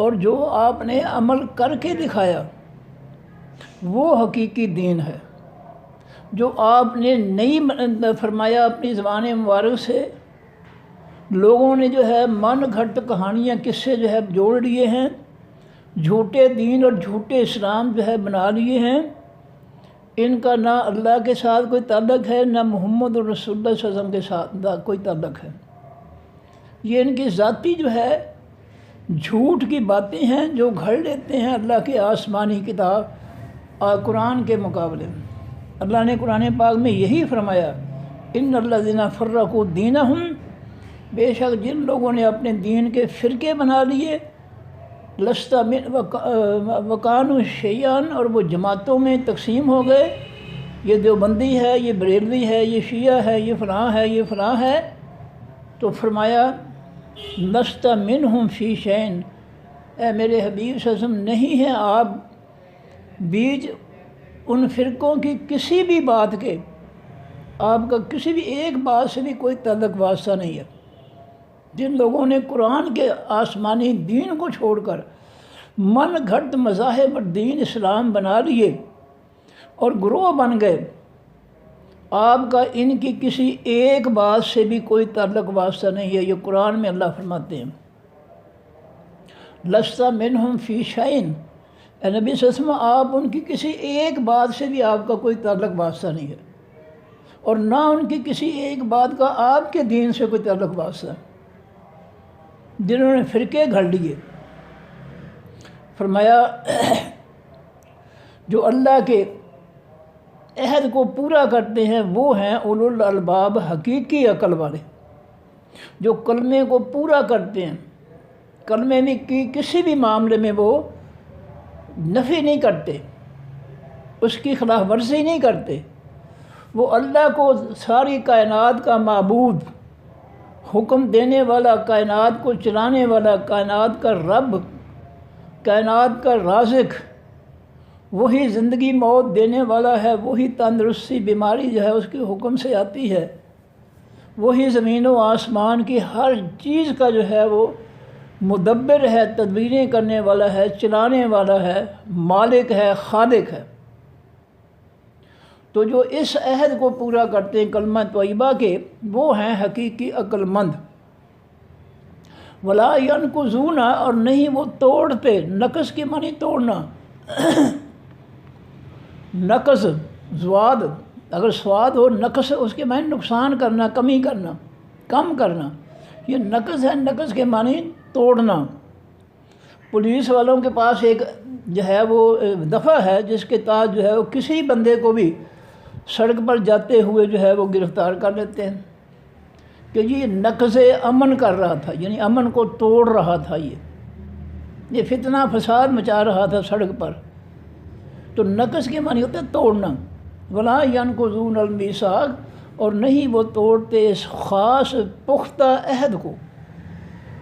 اور جو آپ نے عمل کر کے دکھایا وہ حقیقی دین ہے۔ جو آپ نے نہیں فرمایا اپنی زبان مبارک سے، لوگوں نے جو ہے من گھڑت کہانیاں قصے جو ہے جوڑ لیے ہیں، جھوٹے دین اور جھوٹے اسلام جو ہے بنا لیے ہیں۔ ان کا نہ اللہ کے ساتھ کوئی تعلق ہے، نہ محمد رسول اللہ صلی اللہ علیہ وسلم کے ساتھ کوئی تعلق ہے۔ یہ ان کی ذاتی جو ہے جھوٹ کی باتیں ہیں جو گھڑ لیتے ہیں اللہ کے آسمانی کتاب اور قرآن کے مقابلے میں۔ اللہ نے قرآن پاک میں یہی فرمایا، ان الذین فرقوا دینہم، بے شک جن لوگوں نے اپنے دین کے فرقے بنا لیے، لست وکانوا شیعاً، اور وہ جماعتوں میں تقسیم ہو گئے، یہ دیوبندی ہے، یہ بریلوی ہے، یہ شیعہ ہے، یہ فلاں ہے، یہ فلاں ہے، تو فرمایا لست منہم فی شیء، اے میرے حبیب صلی اللہ علیہ وسلم نہیں ہیں آپ بیچ ان فرقوں کی کسی بھی بات کے، آپ کا کسی بھی ایک بات سے بھی کوئی تعلق واسطہ نہیں ہے۔ جن لوگوں نے قرآن کے آسمانی دین کو چھوڑ کر من گھڑت مذاہب اور دین اسلام بنا لیے اور گروہ بن گئے، آپ کا ان کی کسی ایک بات سے بھی کوئی تعلق واسطہ نہیں ہے۔ یہ قرآن میں اللہ فرماتے ہیں، لست منہم فی شیء، اے نبی صلی اللہ علیہ وسلم آپ ان کی کسی ایک بات سے بھی آپ کا کوئی تعلق واسطہ نہیں ہے، اور نہ ان کی کسی ایک بات کا آپ کے دین سے کوئی تعلق واسطہ ہے۔ جنہوں نے فرقے گھڑ لیے، فرمایا جو اللہ کے عہد کو پورا کرتے ہیں وہ ہیں اولو الالباب، حقیقی عقل والے، جو کلمے کو پورا کرتے ہیں، کلمے میں کی کسی بھی معاملے میں وہ نفی نہیں کرتے، اس کی خلاف ورزی نہیں کرتے، وہ اللہ کو ساری کائنات کا معبود، حکم دینے والا، کائنات کو چلانے والا، کائنات کا رب، کائنات کا رازق، وہی زندگی موت دینے والا ہے، وہی تندرستی بیماری جو ہے اس کے حکم سے آتی ہے، وہی زمین و آسمان کی ہر چیز کا جو ہے وہ مدبر ہے، تدبیریں کرنے والا ہے، چلانے والا ہے، مالک ہے، خالق ہے۔ تو جو اس عہد کو پورا کرتے ہیں کلمہ طیبہ کے، وہ ہیں حقیقی عقل مند۔ ولا ینقضون، اور نہیں وہ توڑتے، نقص کے معنی توڑنا، نقص زواد، اگر سواد ہو نقص اس کے معنی نقصان کرنا، کمی کرنا، کم کرنا، یہ نقص ہے، نقص کے معنی توڑنا۔ پولیس والوں کے پاس ایک جو ہے وہ دفعہ ہے جس کے تحت جو ہے وہ کسی بندے کو بھی سڑک پر جاتے ہوئے جو ہے وہ گرفتار کر لیتے ہیں کہ یہ نقض امن کر رہا تھا، یعنی امن کو توڑ رہا تھا، یہ فتنہ فساد مچا رہا تھا سڑک پر۔ تو نقض کے معنی ہوتا ہے توڑنا۔ ولا ینقضون المیثاق، اور نہیں وہ توڑتے اس خاص پختہ عہد کو۔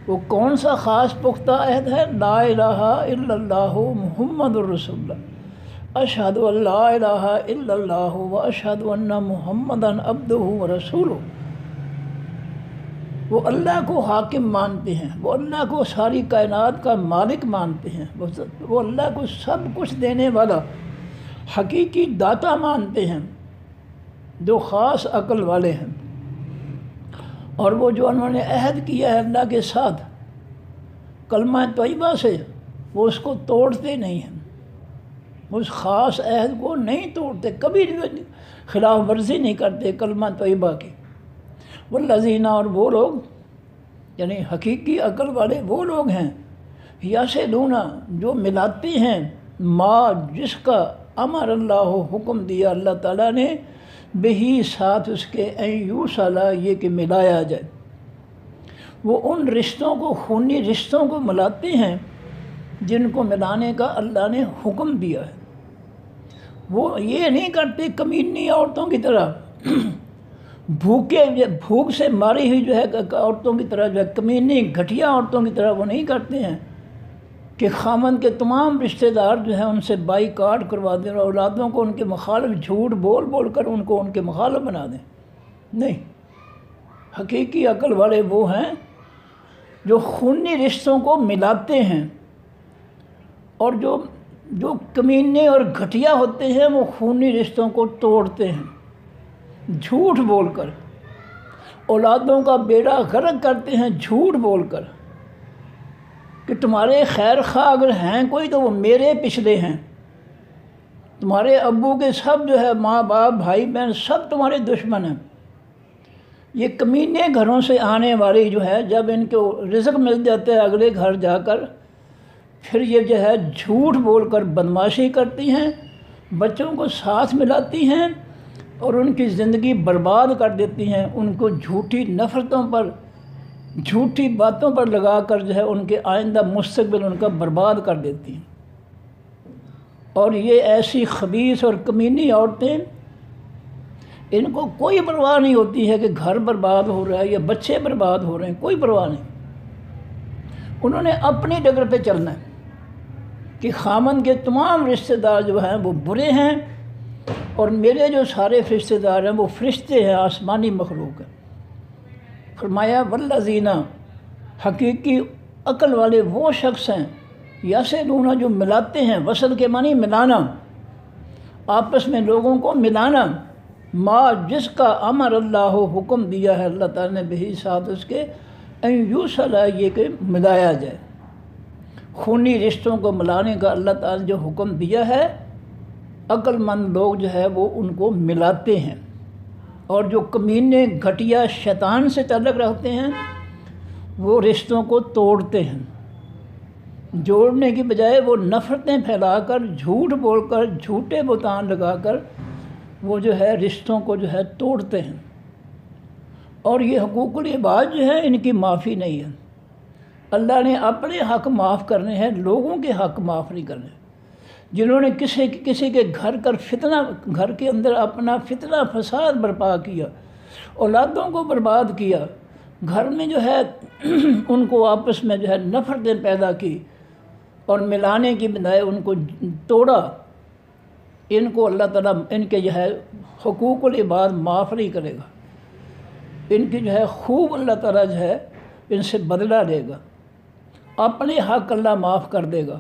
وہ کون سا خاص پختہ عہد ہے؟ لا الہ الا اللہ محمد الرسول اللہ، اشہد ان لا الہ الا اللہ و اشہد ان محمدً عبدہ و رسولہ۔ وہ اللہ کو حاکم مانتے ہیں، وہ اللہ کو ساری کائنات کا مالک مانتے ہیں، وہ اللہ کو سب کچھ دینے والا حقیقی داتا مانتے ہیں، جو خاص عقل والے ہیں۔ اور وہ جو انہوں نے عہد کیا ہے اللہ کے ساتھ کلمہ طیبہ سے، وہ اس کو توڑتے نہیں ہیں، اس خاص عہد کو نہیں توڑتے، کبھی خلاف ورزی نہیں کرتے کلمہ طیبہ کی۔ والذین، اور وہ لوگ یعنی حقیقی عقل والے وہ لوگ ہیں، یصلون، جو ملاتے ہیں، ما، جس کا امر اللہ، حکم دیا اللہ تعالیٰ نے، بہی، ساتھ اس کے، ان یوصل، یہ کہ ملایا جائے۔ وہ ان رشتوں کو، خونی رشتوں کو ملاتے ہیں جن کو ملانے کا اللہ نے حکم دیا ہے۔ وہ یہ نہیں کرتے کمینی عورتوں کی طرح، بھوک سے ماری ہوئی جو ہے عورتوں کی طرح، جو ہے کمینی گھٹیا عورتوں کی طرح وہ نہیں کرتے ہیں کہ خامند کے تمام رشتہ دار جو ہیں ان سے بائیکاٹ کروا دیں اور اولادوں کو ان کے مخالف جھوٹ بول بول کر ان کو ان کے مخالف بنا دیں۔ نہیں، حقیقی عقل والے وہ ہیں جو خونی رشتوں کو ملاتے ہیں، اور جو کمینے اور گھٹیا ہوتے ہیں وہ خونی رشتوں کو توڑتے ہیں جھوٹ بول کر، اولادوں کا بیڑا غرق کرتے ہیں جھوٹ بول کر کہ تمہارے خیر خواہ اگر ہیں کوئی تو وہ میرے پچھلے ہیں، تمہارے ابو کے سب جو ہے ماں باپ بھائی بہن سب تمہارے دشمن ہیں۔ یہ کمینے گھروں سے آنے والی جو ہے جب ان کو رزق مل جاتا ہے اگلے گھر جا کر، پھر یہ جو ہے جھوٹ بول کر بدمعاشی کرتی ہیں، بچوں کو ساتھ ملاتی ہیں اور ان کی زندگی برباد کر دیتی ہیں، ان کو جھوٹی نفرتوں پر، جھوٹی باتوں پر لگا کر جو ہے ان کے آئندہ مستقبل ان کا برباد کر دیتی ہیں۔ اور یہ ایسی خبیث اور کمینی عورتیں، ان کو کوئی پرواہ نہیں ہوتی ہے کہ گھر برباد ہو رہا ہے یا بچے برباد ہو رہے ہیں، کوئی پرواہ نہیں۔ انہوں نے اپنی ڈگر پہ چلنا ہے کہ خامن کے تمام رشتہ دار جو ہیں وہ برے ہیں اور میرے جو سارے رشتہ دار ہیں وہ فرشتے ہیں، آسمانی مخلوق ہیں۔ فرمایا والذین، حقیقی عقل والے وہ شخص ہیں، یصلون جو ملاتے ہیں، وصل کے معنی ملانا، آپس میں لوگوں کو ملانا، ما جس کا امر اللہ حکم دیا ہے اللہ تعالیٰ نے بہی ساتھ اس کے، ان یوصل یہ کہ ملایا جائے، خونی رشتوں کو ملانے کا اللہ تعالیٰ نے جو حکم دیا ہے، عقل مند لوگ جو ہے وہ ان کو ملاتے ہیں، اور جو کمینے گھٹیا شیطان سے تعلق رکھتے ہیں وہ رشتوں کو توڑتے ہیں، جوڑنے کی بجائے وہ نفرتیں پھیلا کر، جھوٹ بول کر، جھوٹے بہتان لگا کر وہ جو ہے رشتوں کو جو ہے توڑتے ہیں۔ اور یہ حقوق العباد جو ہے ان کی معافی نہیں ہے، اللہ نے اپنے حق معاف کرنے ہیں، لوگوں کے حق معاف نہیں کرنے۔ جنہوں نے کسی کے گھر کے اندر اپنا فتنہ فساد برپا کیا، اولادوں کو برباد کیا، گھر میں جو ہے ان کو آپس میں جو ہے نفرتیں پیدا کی اور ملانے کی بجائے ان کو توڑا، ان کو اللہ تعالیٰ ان کے جو ہے حقوق العباد معاف نہیں کرے گا، ان کی جو ہے خوب اللہ تعالیٰ جو ہے ان سے بدلہ لے گا۔ اپنے حق اللہ معاف کر دے گا،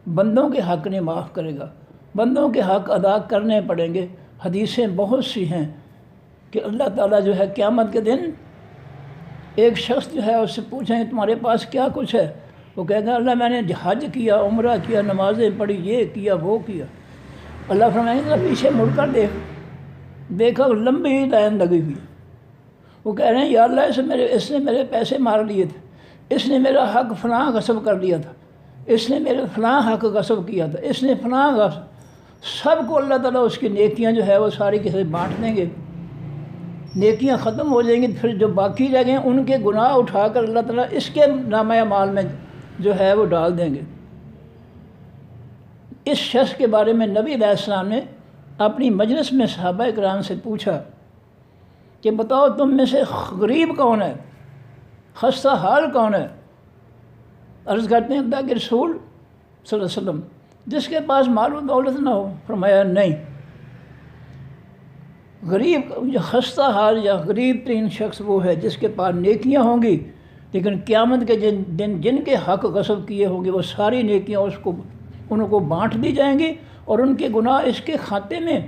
بندوں کے حق نہیں معاف کرے گا، بندوں کے حق ادا کرنے پڑیں گے۔ حدیثیں بہت سی ہیں کہ اللہ تعالیٰ جو ہے قیامت کے دن ایک شخص جو ہے اس سے پوچھیں کہ تمہارے پاس کیا کچھ ہے، وہ کہے گا اللہ میں نے حج کیا، عمرہ کیا، نمازیں پڑھی، یہ کیا وہ کیا۔ اللہ فرمائیں گے پیچھے مڑ کر دیکھا لمبی لائن لگی ہوئی، وہ کہہ رہے ہیں یا اللہ اس نے میرے پیسے مار لیے تھے، اس نے میرا حق فلاں غصب کر لیا تھا، اس نے میرے فلاں حق غصب کیا تھا، اس نے فلاں غصب، سب کو اللہ تعالیٰ اس کی نیکیاں جو ہے وہ ساری کسی بانٹ دیں گے، نیکیاں ختم ہو جائیں گی، پھر جو باقی رہ گئے ان کے گناہ اٹھا کر اللہ تعالیٰ اس کے نامہ اعمال میں جو ہے وہ ڈال دیں گے۔ اس شخص کے بارے میں نبی علیہ السلام نے اپنی مجلس میں صحابہ کرام سے پوچھا کہ بتاؤ تم میں سے غریب کون ہے، خستہ حال کون ہے؟ عرض کرتے ہیں اللہ کے رسول صلی اللہ علیہ وسلم جس کے پاس مال و دولت نہ ہو۔ فرمایا نہیں، غریب خستہ حال یا غریب ترین شخص وہ ہے جس کے پاس نیکیاں ہوں گی لیکن قیامت کے دن جن کے حق غصب کیے ہوں گے وہ ساری نیکیاں ان کو بانٹ دی جائیں گی اور ان کے گناہ اس کے کھاتے میں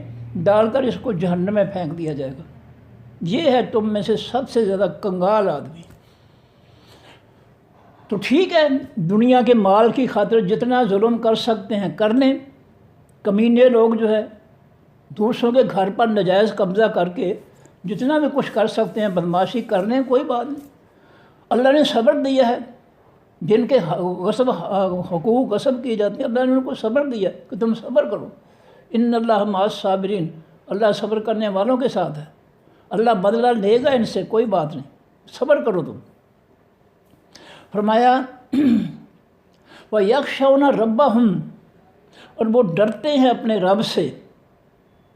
ڈال کر اس کو جہنم میں پھینک دیا جائے گا۔ یہ ہے تم میں سے سب سے زیادہ کنگال آدمی۔ تو ٹھیک ہے، دنیا کے مال کی خاطر جتنا ظلم کر سکتے ہیں کر لیں، کمینے لوگ جو ہے دوسروں کے گھر پر ناجائز قبضہ کر کے جتنا بھی کچھ کر سکتے ہیں بدمعاشی کر لیں، کوئی بات نہیں۔ اللہ نے صبر دیا ہے، جن کے حقوق غصب کیے جاتے ہیں اللہ نے ان کو صبر دیا کہ تم صبر کرو، ان اللہ مع الصابرین، اللہ صبر کرنے والوں کے ساتھ ہے، اللہ بدلہ لے گا ان سے، کوئی بات نہیں، صبر کرو تم۔ فرمایا وَيَخْشَوْنَ رَبَّهُمْ، اور وہ ڈرتے ہیں اپنے رب سے،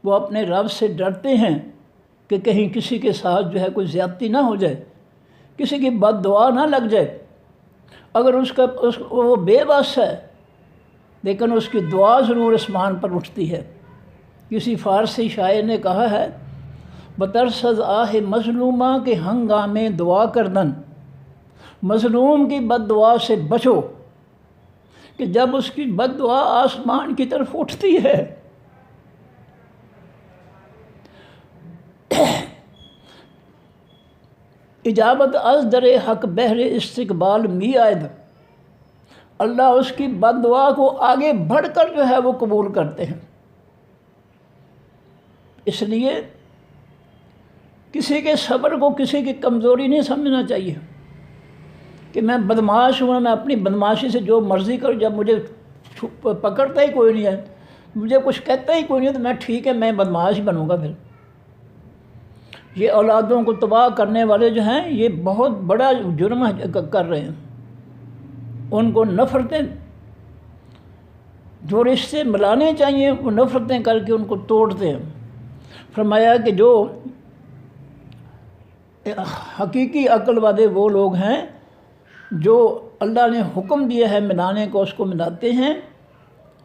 وہ اپنے رب سے ڈرتے ہیں کہ کہیں کسی کے ساتھ جو ہے کوئی زیادتی نہ ہو جائے، کسی کی بد دعا نہ لگ جائے۔ اگر وہ بے بس ہے لیکن اس کی دعا ضرور آسمان پر اٹھتی ہے۔ کسی فارسی شاعر نے کہا ہے بترسد آہ مظلومہ کے ہنگامے دعا کردن، مظلوم کی بد دعا سے بچو کہ جب اس کی بد دعا آسمان کی طرف اٹھتی ہے اجابت از در حق بہر استقبال می آئد، اللہ اس کی بد دعا کو آگے بڑھ کر جو ہے وہ قبول کرتے ہیں۔ اس لیے کسی کے صبر کو کسی کی کمزوری نہیں سمجھنا چاہیے کہ میں بدماش ہوں، میں اپنی بدماشی سے جو مرضی کروں، جب مجھے پکڑتا ہی کوئی نہیں ہے، مجھے کچھ کہتا ہی کوئی نہیں ہے تو میں ٹھیک ہے میں بدماش بنوں گا۔ پھر یہ اولادوں کو تباہ کرنے والے جو ہیں یہ بہت بڑا جرم کر رہے ہیں۔ ان کو نفرتیں، جو رشتے ملانے چاہیے وہ نفرتیں کر کے ان کو توڑتے ہیں۔ فرمایا کہ جو حقیقی عقل والے وہ لوگ ہیں جو اللہ نے حکم دیا ہے ملانے کو، اس کو ملاتے ہیں،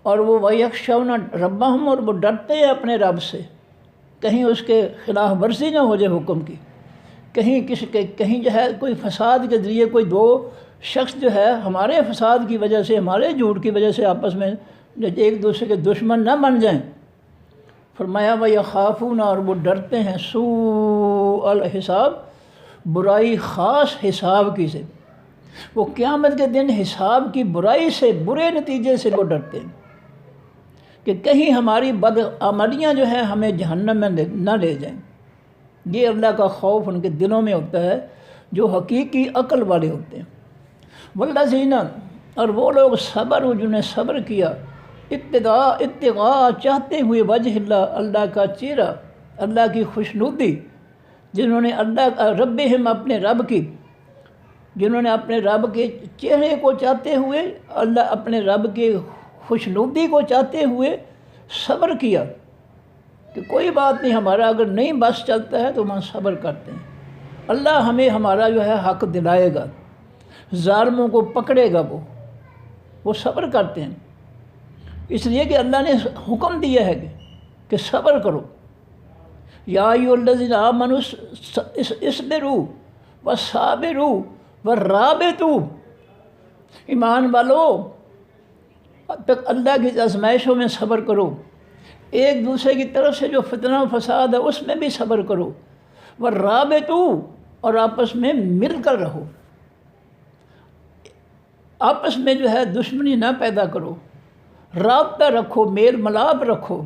اور وہ وَيَخْشَوْنَ رَبَّهُمْ، اور وہ ڈرتے ہیں اپنے رب سے، کہیں اس کے خلاف ورزی نہ ہو جائے حکم کی، کہیں جو ہے کوئی فساد کے ذریعے کوئی دو شخص جو ہے ہمارے فساد کی وجہ سے، ہمارے جھوٹ کی وجہ سے آپس میں ایک دوسرے کے دشمن نہ بن جائیں۔ فرمایا وَيَخَافُونَ، اور وہ ڈرتے ہیں سوء الحساب، برائی خاص حساب کی سے، وہ قیامت کے دن حساب کی برائی سے، برے نتیجے سے وہ ڈرتے ہیں کہ کہیں ہماری بدعملیاں جو ہیں ہمیں جہنم میں نہ لے جائیں۔ یہ اللہ کا خوف ان کے دلوں میں ہوتا ہے جو حقیقی عقل والے ہوتے ہیں۔ والذین، اور وہ لوگ صبر، جنہوں نے صبر کیا، ابتغاء چاہتے ہوئے وجہ اللہ، اللہ کا چہرہ، اللہ کی خوشنودی، جنہوں نے ربہم، اپنے رب کی، جنہوں نے اپنے رب کے چہرے کو چاہتے ہوئے، اللہ اپنے رب کے خوشنودی کو چاہتے ہوئے صبر کیا کہ کوئی بات نہیں، ہمارا اگر نہیں بس چلتا ہے تو ہم صبر کرتے ہیں، اللہ ہمیں ہمارا جو ہے حق دلائے گا، ظالموں کو پکڑے گا، وہ صبر کرتے ہیں، اس لیے کہ اللہ نے حکم دیا ہے کہ صبر کرو۔ یا ایھا الذین آمنوا اصبروا وصابروا ورابطوا، ایمان والو اللہ کی آزمائشوں میں صبر کرو، ایک دوسرے کی طرف سے جو فتنہ و فساد ہے اس میں بھی صبر کرو، ورابطوا، اور آپس میں مل کر رہو، آپس میں جو ہے دشمنی نہ پیدا کرو، رابطہ رکھو، میل ملاپ رکھو۔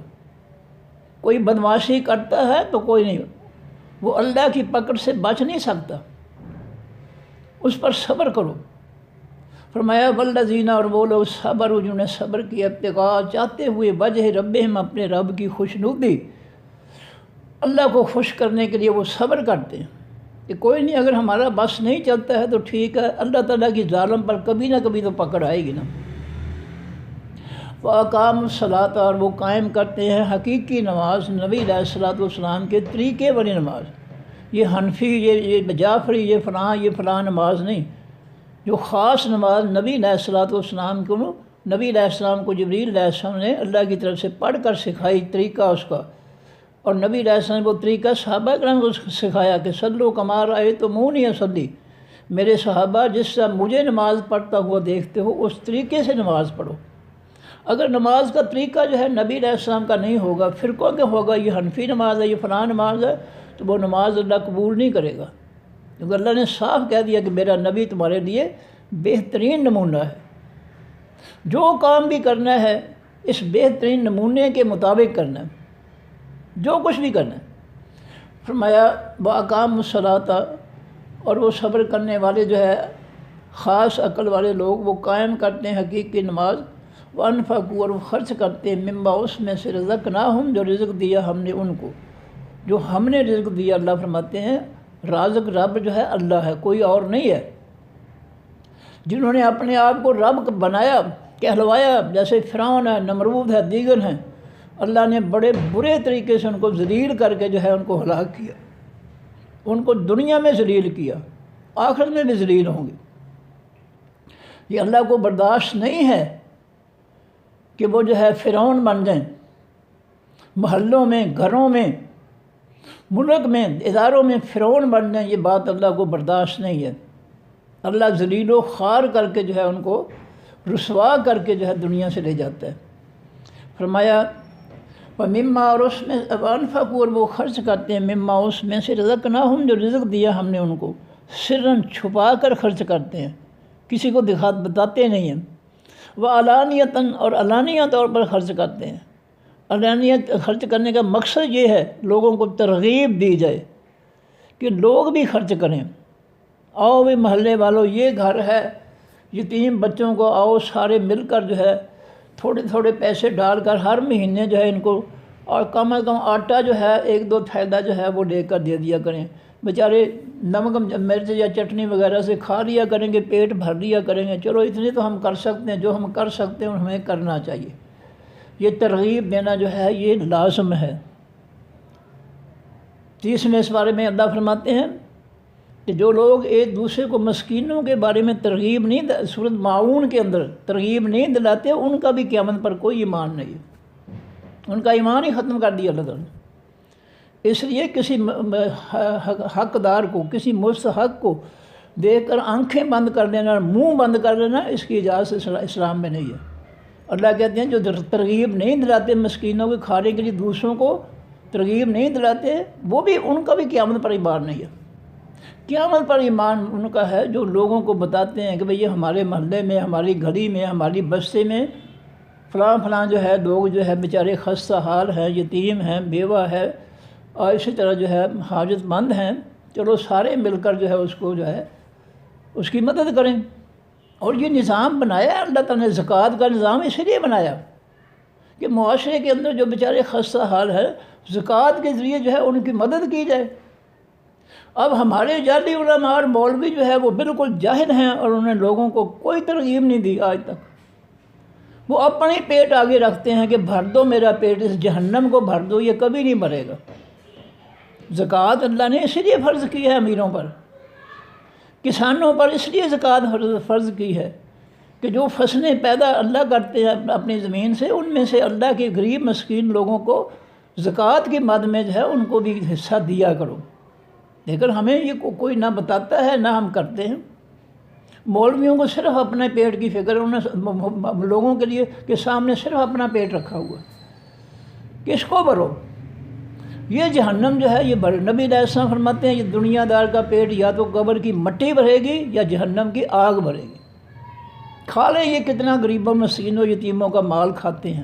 کوئی بدمعاشی کرتا ہے تو کوئی نہیں، وہ اللہ کی پکڑ سے بچ نہیں سکتا، اس پر صبر کرو۔ فرمایا والذین، اور وہ لوگ صبر، جنہوں نے صبر کیا، ابتغاء چاہتے ہوئے وجہ ربہم، اپنے رب کی خوشنودی، اللہ کو خوش کرنے کے لیے وہ صبر کرتے ہیں کہ کوئی نہیں، اگر ہمارا بس نہیں چلتا ہے تو ٹھیک ہے، اللہ تعالیٰ کی ظالم پر کبھی نہ کبھی تو پکڑ آئے گی نا۔ وَأَقَامُوا الصَّلَاةَ، اور وہ قائم کرتے ہیں حقیقی نماز، نبی علیہ الصلوۃ والسلام کے طریقے والی نماز، یہ حنفی، یہ جعفری، یہ فلاں نماز نہیں، جو خاص نماز نبی علیہ الصلوۃ والسلام کو، نبی علیہ السلام کو جبریل علیہ السلام نے اللہ کی طرف سے پڑھ کر سکھائی، طریقہ اس کا، اور نبی علیہ السلام نے وہ طریقہ صحابہ کرام کو سکھایا کہ صلوا کما رأیتمونی اصلی، میرے صحابہ جس طرح مجھے نماز پڑھتا ہوا دیکھتے ہو اس طریقے سے نماز پڑھو۔ اگر نماز کا طریقہ جو ہے نبی علیہ السلام کا نہیں ہوگا، فرقوں کے ہوگا، یہ حنفی نماز ہے، یہ فلاں نماز ہے، تو وہ نماز اللہ قبول نہیں کرے گا، کیونکہ اللہ نے صاف کہہ دیا کہ میرا نبی تمہارے لیے بہترین نمونہ ہے، جو کام بھی کرنا ہے اس بہترین نمونے کے مطابق کرنا ہے، جو کچھ بھی کرنا ہے۔ فرمایا وَأَقَامُوا الصَّلَاةَ، اور وہ صبر کرنے والے جو ہے خاص عقل والے لوگ، وہ قائم کرتے ہیں حقیقی نماز، وَأَنفَقُوا، اور وہ خرچ کرتے ہیں، مما، اس میں سے، رزقناہم، جو رزق دیا ہم نے ان کو، جو ہم نے رزق دیا، اللہ فرماتے ہیں رازق رب جو ہے اللہ ہے، کوئی اور نہیں ہے۔ جنہوں نے اپنے آپ کو رب بنایا، کہلوایا، جیسے فرعون ہے، نمرود ہے، دیگر ہیں، اللہ نے بڑے برے طریقے سے ان کو ذلیل کر کے جو ہے ان کو ہلاک کیا، ان کو دنیا میں ذلیل کیا، آخرت میں بھی ذلیل ہوں گے۔ یہ اللہ کو برداشت نہیں ہے کہ وہ جو ہے فرعون بن جائیں، محلوں میں، گھروں میں، ملک میں، اداروں میں فرعون بن جائیں، یہ بات اللہ کو برداشت نہیں ہے۔ اللہ ذلیل و خوار کر کے جو ہے ان کو رسوا کر کے جو ہے دنیا سے لے جاتا ہے۔ فرمایا مما، اور اس میں انفقوا، اور وہ خرچ کرتے ہیں، مما اس میں سے رزقناہم، جو رزق دیا ہم نے ان کو، سرن چھپا کر خرچ کرتے ہیں، کسی کو بتاتے نہیں ہیں، وعلانیتاً، اور علانیہ طور پر خرچ کرتے ہیں۔ علانیہ خرچ کرنے کا مقصد یہ ہے لوگوں کو ترغیب دی جائے کہ لوگ بھی خرچ کریں۔ آؤ بھی محلے والوں، یہ گھر ہے، یتیم بچوں کو آؤ سارے مل کر جو ہے تھوڑے تھوڑے پیسے ڈال کر ہر مہینے جو ہے ان کو، اور کم از کم آٹا جو ہے 1-2 تھیلا جو ہے وہ لے کر دے دیا کریں۔ بیچارے نمک مرچ یا چٹنی وغیرہ سے کھا لیا کریں گے، پیٹ بھر لیا کریں گے، چلو اتنے تو ہم کر سکتے ہیں، جو ہم کر سکتے ہیں ہمیں کرنا چاہیے۔ یہ ترغیب دینا جو ہے یہ لازم ہے۔ 30ویں سپارے میں اللہ فرماتے ہیں کہ جو لوگ ایک دوسرے کو مسکینوں کے بارے میں ترغیب نہیں، سورۃ معاون کے اندر ترغیب نہیں دلاتے، ان کا بھی قیامت پر کوئی ایمان نہیں ہے، ان کا ایمان ہی ختم کر دیا اللہ تعالیٰ نے۔ اس لیے کسی حقدار کو، کسی مستحق کو دیکھ کر آنکھیں بند کر دینا، منہ بند کر دینا، اس کی اجازت اسلام میں نہیں ہے۔ اللہ کہتے ہیں جو ترغیب نہیں دلاتے مسکینوں کے کھانے کے لیے، دوسروں کو ترغیب نہیں دلاتے، وہ بھی، ان کا بھی قیامت پر ایمان نہیں ہے۔ قیامت پر ایمان ان کا ہے جو لوگوں کو بتاتے ہیں کہ بھئی یہ ہمارے محلے میں، ہماری گلی میں، ہماری بستی میں فلاں فلاں جو ہے لوگ جو ہے بیچارے خستہ حال ہیں، یتیم ہیں، بیوہ ہے، اور اسی طرح جو ہے حاجت مند ہیں، چلو سارے مل کر جو ہے اس کو جو ہے اس کی مدد کریں۔ اور یہ نظام بنایا ہے اللہ تعالیٰ نے، زکوٰۃ کا نظام اس لیے بنایا کہ معاشرے کے اندر جو بیچارے خستہ حال ہے، زکوٰۃ کے ذریعے جو ہے ان کی مدد کی جائے۔ اب ہمارے جعلی علماء اور مولوی جو ہے وہ بالکل جاہل ہیں، اور انہوں نے لوگوں کو کوئی ترغیب نہیں دی آج تک۔ وہ اپنے پیٹ آگے رکھتے ہیں کہ بھر دو میرا پیٹ، اس جہنم کو بھر دو، یہ کبھی نہیں بھرے گا۔ زکوٰۃ اللہ نے اس لیے فرض کی ہے امیروں پر، کسانوں پر اس لیے زکوٰۃ فرض کی ہے کہ جو فصلیں پیدا اللہ کرتے ہیں اپنی زمین سے، ان میں سے اللہ کے غریب مسکین لوگوں کو زکوٰۃ کی مد میں جو ہے ان کو بھی حصہ دیا کرو۔ لیکن ہمیں یہ کوئی نہ بتاتا ہے، نہ ہم کرتے ہیں۔ مولویوں کو صرف اپنے پیٹ کی فکر ہے، انہوں نے لوگوں کے لیے کے سامنے صرف اپنا پیٹ رکھا ہوا، کس کو بھرو؟ یہ جہنم جو ہے یہ نبی علیہ السلام فرماتے ہیں یہ دنیا دار کا پیٹ یا تو قبر کی مٹی بھرے گی یا جہنم کی آگ بھرے گی۔ کھا لیں یہ کتنا غریبوں مسکینوں یتیموں کا مال کھاتے ہیں،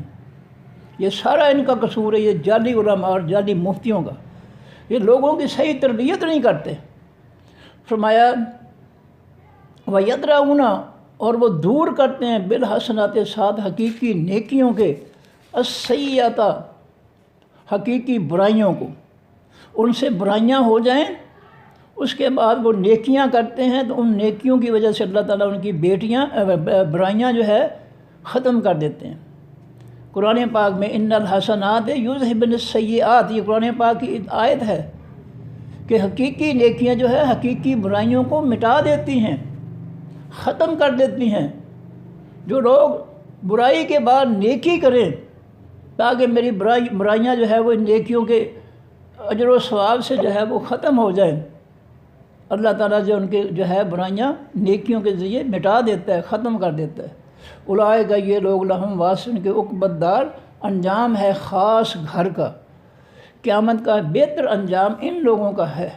یہ سارا ان کا قصور ہے، یہ جعلی علماء اور جعلی مفتیوں کا، یہ لوگوں کی صحیح تربیت نہیں کرتے۔ فرمایا وَيَدْرَؤُونَ، اور وہ دور کرتے ہیں بالحسنات، ساتھ حقیقی نیکیوں کے، السیئات، حقیقی برائیوں کو، ان سے برائیاں ہو جائیں اس کے بعد وہ نیکیاں کرتے ہیں تو ان نیکیوں کی وجہ سے اللہ تعالیٰ ان کی برائیاں جو ہے ختم کر دیتے ہیں۔ قرآن پاک میں ان الحسنات یذہبن السیئات، یہ قرآن پاک کی آیت ہے کہ حقیقی نیکیاں جو ہے حقیقی برائیوں کو مٹا دیتی ہیں، ختم کر دیتی ہیں۔ جو لوگ برائی کے بعد نیکی کریں تاکہ میری برائیاں جو ہے وہ نیکیوں کے اجر و ثواب سے جو ہے وہ ختم ہو جائیں، اللہ تعالیٰ جو ان کے جو ہے برائیاں نیکیوں کے ذریعے مٹا دیتا ہے، ختم کر دیتا ہے۔ اولئک، یہ لوگ، لہم واسن کے عقبۃ دار، انجام ہے خاص گھر کا۔ قیامت کا بہتر انجام ان لوگوں کا ہے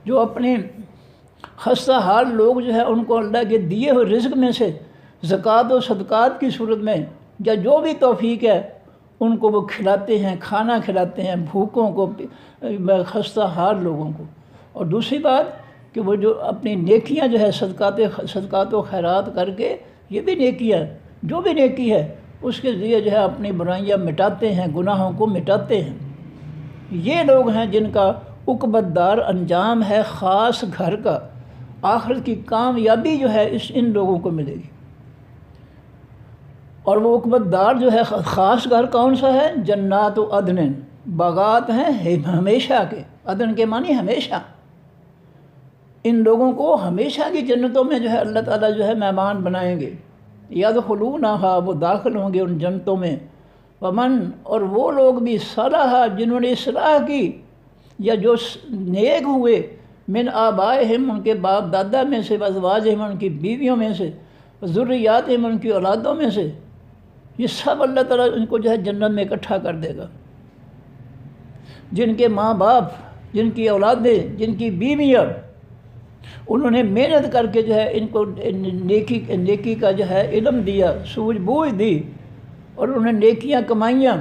جو اپنے خستہ حال لوگ جو ہے ان کو اللہ کے دیے ہوئے رزق میں سے زکوٰۃ و صدقات کی صورت میں یا جو بھی توفیق ہے ان کو وہ کھلاتے ہیں، کھانا کھلاتے ہیں بھوکوں کو، خستہ حال لوگوں کو۔ اور دوسری بات کہ وہ جو اپنی نیکیاں جو ہے صدقات و خیرات کر کے، یہ بھی نیکیاں، جو بھی نیکی ہے اس کے ذریعے جو ہے اپنی برائیاں مٹاتے ہیں، گناہوں کو مٹاتے ہیں۔ یہ لوگ ہیں جن کا عقبۃ دار انجام ہے خاص گھر کا، آخرت کی کامیابی جو ہے ان لوگوں کو ملے گی۔ اور وہ عقبۃ دار جو ہے خاص گھر کون سا ہے؟ جنات و عدن، باغات ہیں ہمیشہ کے، عدن کے معنی ہمیشہ۔ ان لوگوں کو ہمیشہ کی جنتوں میں جو ہے اللہ تعالیٰ جو ہے مہمان بنائیں گے، یدخلونہا، وہ داخل ہوں گے ان جنتوں میں، ومن، اور وہ لوگ بھی صلح، جنہوں نے اصلاح کی یا جو نیک ہوئے، من آبائہم، ان کے باپ دادا میں سے، ازواجہم، ان کی بیویوں میں سے، ذریات ان کی اولادوں میں سے، یہ سب اللہ تعالیٰ ان کو جو ہے جنت میں اکٹھا کر دے گا۔ جن کے ماں باپ، جن کی اولادیں، جن کی بیویاں، انہوں نے محنت کر کے جو ہے ان کو نیکی کا جو ہے علم دیا، سوجھ بوجھ دی، اور انہوں نے نیکیاں کمائیاں،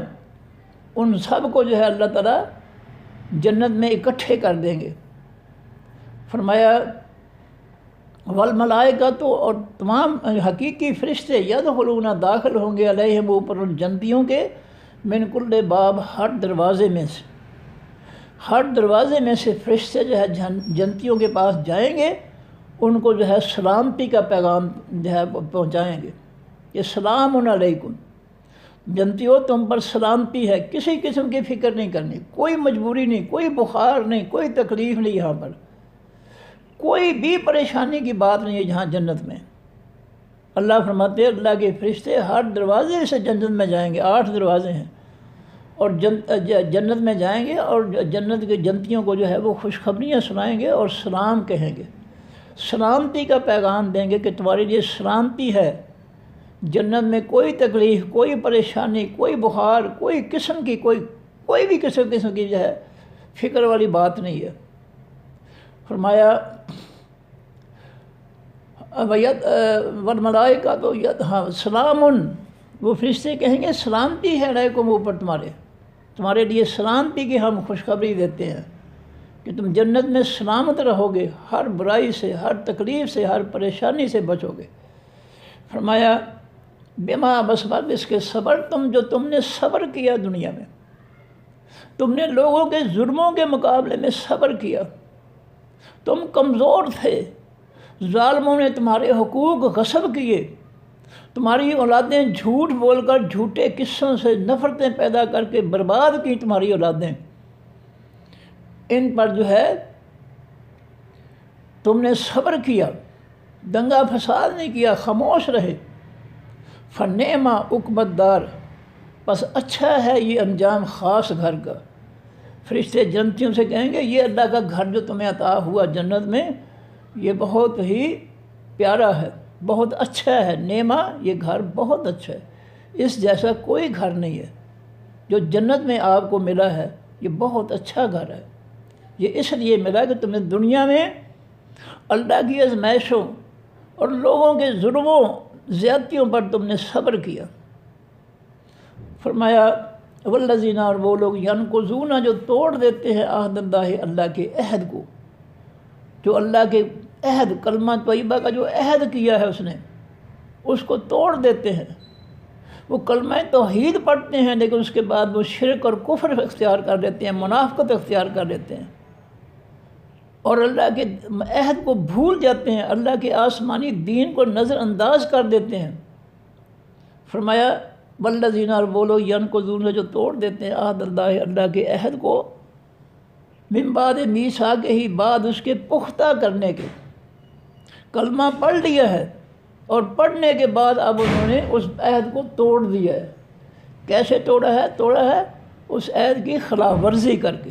ان سب کو جو ہے اللہ تعالیٰ جنت میں اکٹھے کر دیں گے۔ فرمایا والملائکہ تو، اور تمام حقیقی فرشتے یدخلون داخل ہوں گے علیہم اوپر ان جنتیوں کے، من کل باب ہر دروازے میں سے، ہر دروازے میں سے فرشتے جو ہے جنتیوں کے پاس جائیں گے، ان کو جو ہے سلامتی کا پیغام جو ہے پہنچائیں گے۔ یہ سلام علیکم، جنتیوں تم پر سلامتی ہے، کسی قسم کی فکر نہیں کرنی، کوئی مجبوری نہیں، کوئی بخار نہیں، کوئی تکلیف نہیں، یہاں پر کوئی بھی پریشانی کی بات نہیں ہے جہاں جنت میں۔ اللہ فرماتے ہیں اللہ کے فرشتے ہر دروازے سے جنت میں جائیں گے، 8 دروازے ہیں، اور جنت میں جائیں گے، اور جنت کے جنتیوں کو جو ہے وہ خوشخبریاں سنائیں گے اور سلام کہیں گے، سلامتی کا پیغام دیں گے کہ تمہارے لیے سلامتی ہے، جنت میں کوئی تکلیف، کوئی پریشانی، کوئی بخار، کوئی قسم کی کوئی بھی قسم کی جو ہے فکر والی بات نہیں ہے۔ فرمایا والملائکہ تو سلام، وہ فرشتے کہیں گے سلامتی ہے علیکم اوپر تمہارے لیے سلامتی کی ہم خوشخبری دیتے ہیں کہ تم جنت میں سلامت رہو گے، ہر برائی سے، ہر تکلیف سے، ہر پریشانی سے بچو گے۔ فرمایا بما بسبب اس کے صبر تم نے صبر کیا دنیا میں، تم نے لوگوں کے ظلموں کے مقابلے میں صبر کیا، تم کمزور تھے، ظالموں نے تمہارے حقوق غصب کیے، تمہاری اولادیں جھوٹ بول کر، جھوٹے قصوں سے نفرتیں پیدا کر کے برباد کی تمہاری اولادیں، ان پر جو ہے تم نے صبر کیا، دنگا فساد نہیں کیا، خاموش رہے۔ فنعم عقبی الدار، بس اچھا ہے یہ انجام خاص گھر کا۔ فرشتے جنتیوں سے کہیں گے یہ اللہ کا گھر جو تمہیں عطا ہوا جنت میں، یہ بہت ہی پیارا ہے، بہت اچھا ہے، نعمہ، یہ گھر بہت اچھا ہے، اس جیسا کوئی گھر نہیں ہے جو جنت میں آپ کو ملا ہے، یہ بہت اچھا گھر ہے۔ یہ اس لیے ملا کہ تمہیں دنیا میں اللہ کی آزمائشوں اور لوگوں کے ظلموں زیادتیوں پر تم نے صبر کیا۔ فرمایا والذین، اور وہ لوگ ینقضون، جو توڑ دیتے ہیں عہد اللہ، اللہ کے عہد کو، جو اللہ کے عہد، کلمہ طیبہ کا جو عہد کیا ہے اس نے، اس کو توڑ دیتے ہیں۔ وہ کلمہ توحید پڑھتے ہیں لیکن اس کے بعد وہ شرک اور کفر اختیار کر لیتے ہیں، منافقت اختیار کر لیتے ہیں، اور اللہ کے عہد کو بھول جاتے ہیں، اللہ کے آسمانی دین کو نظر انداز کر دیتے ہیں۔ فرمایا والذین، اور وہ لوگ ینقضون، جو توڑ دیتے ہیں عہد اللہ، اللہ کے عہد کو، من بعد میثاقہ، ہی بعد اس کے پختہ کرنے کے، کلمہ پڑھ لیا ہے اور پڑھنے کے بعد اب انہوں نے اس عہد کو توڑ دیا ہے۔ کیسے توڑا ہے اس عہد کی خلاف ورزی کر کے۔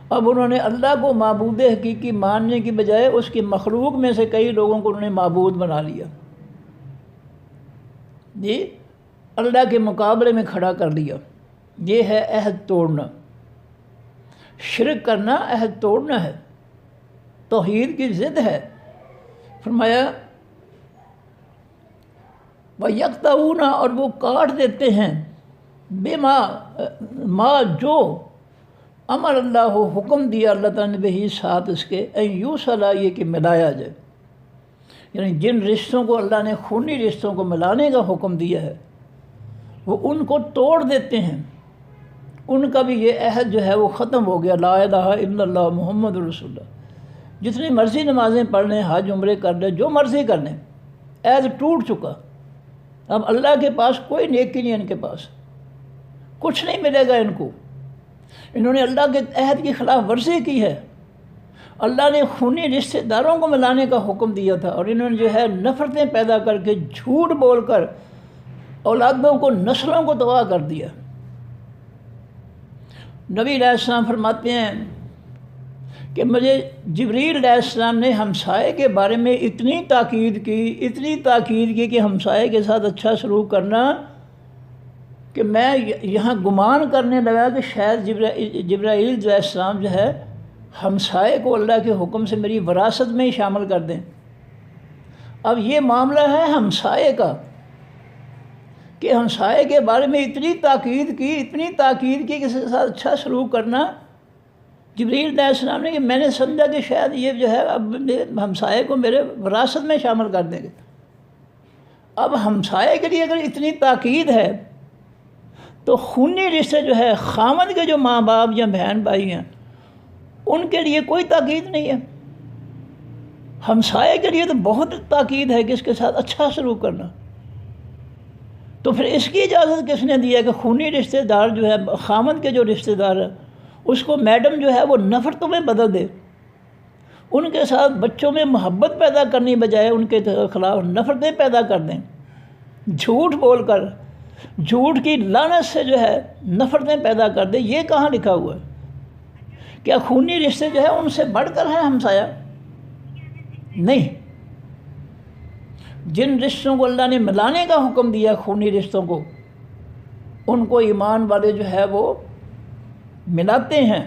اب انہوں نے اللہ کو معبود حقیقی ماننے کی بجائے اس کی مخلوق میں سے کئی لوگوں کو انہوں نے معبود بنا لیا، جی، اللہ کے مقابلے میں کھڑا کر لیا۔ یہ ہے عہد توڑنا، شرک کرنا عہد توڑنا ہے، توحید کی ضد ہے۔ فرمایا وَيَقْطَعُونَ، اور وہ کاٹ دیتے ہیں، ما جو امر اللہ، حکم دیا اللہ تعالیٰ نے بہی ساتھ اس کے، یوصل، یہ کہ ملایا جائے، یعنی جن رشتوں کو اللہ نے خونی رشتوں کو ملانے کا حکم دیا ہے وہ ان کو توڑ دیتے ہیں، ان کا بھی یہ عہد جو ہے وہ ختم ہو گیا۔ لا الہ الا اللہ محمد رسول اللہ، جتنی مرضی نمازیں پڑھ لیں، حج عمرے کر لیں، جو مرضی کر لیں، عہد ٹوٹ چکا۔ اب اللہ کے پاس کوئی نیکی نہیں، ان کے پاس کچھ نہیں ملے گا ان کو، انہوں نے اللہ کے عہد کی خلاف ورزی کی ہے۔ اللہ نے خونی رشتہ داروں کو ملانے کا حکم دیا تھا اور انہوں نے جو ہے نفرتیں پیدا کر کے، جھوٹ بول کر اولادوں کو، نسلوں کو تباہ کر دیا۔ نبی علیہ السلام فرماتے ہیں کہ مجھے جبریل علیہ السلام نے ہمسائے کے بارے میں اتنی تاکید کی کہ ہمسائے کے ساتھ اچھا سلوک کرنا، کہ میں یہاں گمان کرنے لگا کہ شاید جبرائیل علیہ السلام جو ہے ہمسائے کو اللہ کے حکم سے میری وراثت میں ہی شامل کر دیں۔ اب یہ معاملہ ہے ہمسائے کا، کہ ہمسائے کے بارے میں اتنی تاکید کی کہ اس کے ساتھ اچھا سلوک کرنا۔ جبریل علیہ السلام نے کہ میں نے سمجھا کہ شاید یہ جو ہے اب ہمسائے کو میرے وراثت میں شامل کر دیں گے۔ اب ہمسائے کے لیے اگر اتنی تاکید ہے تو خونی رشتے جو ہے خامد کے جو ماں باپ یا بہن بھائی ہیں ان کے لیے کوئی تاکید نہیں ہے۔ ہمسائے کے لیے تو بہت تاکید ہے کہ اس کے ساتھ اچھا سلوک کرنا۔ تو پھر اس کی اجازت کس نے دی ہے کہ خونی رشتہ دار جو ہے خامد کے جو رشتہ دار ہے اس کو میڈم جو ہے وہ نفرتوں میں بدل دے، ان کے ساتھ بچوں میں محبت پیدا کرنے بجائے ان کے خلاف نفرتیں پیدا کر دیں، جھوٹ بول کر جھوٹ کی لعنت سے جو ہے نفرتیں پیدا کر دیں۔ یہ کہاں لکھا ہوا ہے؟ کیا خونی رشتے جو ہے ان سے بڑھ کر ہیں ہمسایہ؟ نہیں۔ جن رشتوں کو اللہ نے ملانے کا حکم دیا خونی رشتوں کو، ان کو ایمان والے جو ہے وہ ملاتے ہیں،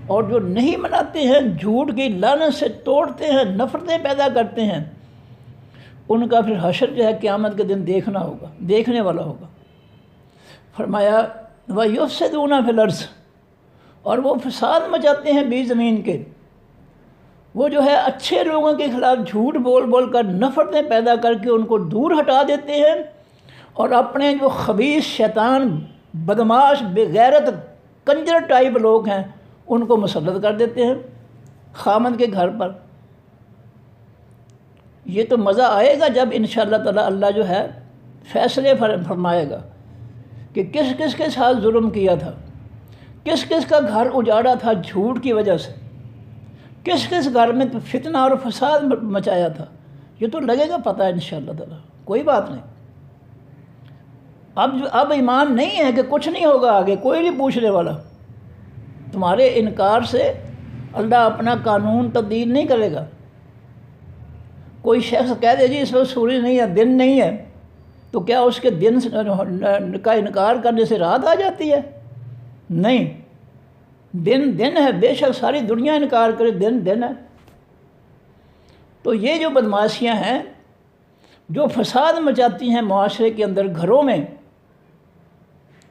اور جو نہیں ملاتے ہیں جھوٹ کی لعنت سے توڑتے ہیں، نفرتیں پیدا کرتے ہیں، ان کا پھر حشر جو ہے قیامت کے دن دیکھنے والا ہوگا۔ فرمایا وَيُفْسِدُونَ فِي الْأَرْضِ، اور وہ فساد مچاتے ہیں بیچ زمین کے۔ وہ جو ہے اچھے لوگوں کے خلاف جھوٹ بول کر نفرتیں پیدا کر کے ان کو دور ہٹا دیتے ہیں، اور اپنے جو خبیث شیطان بدماش بے غیرت کنجر ٹائپ لوگ ہیں ان کو مسلط کر دیتے ہیں خامد کے گھر پر۔ یہ تو مزہ آئے گا جب انشاءاللہ تعالی اللہ جو ہے فیصلے فرمائے گا کہ کس کس کے ساتھ ظلم کیا تھا، کس کس کا گھر اجاڑا تھا جھوٹ کی وجہ سے، کس کس گھر میں فتنہ اور فساد مچایا تھا۔ یہ تو لگے گا پتہ انشاءاللہ تعالی، کوئی بات نہیں۔ اب ایمان نہیں ہے کہ کچھ نہیں ہوگا آگے، کوئی نہیں پوچھنے والا۔ تمہارے انکار سے اللہ اپنا قانون تبدیل نہیں کرے گا۔ کوئی شخص کہہ دے جی اس وقت سورج نہیں ہے، دن نہیں ہے، تو کیا اس کے دن کا انکار کرنے سے رات آ جاتی ہے؟ نہیں، دن ہے، بے شک ساری دنیا انکار کرے، دن ہے۔ تو یہ جو بدماشیاں ہیں جو فساد مچاتی ہیں معاشرے کے اندر، گھروں میں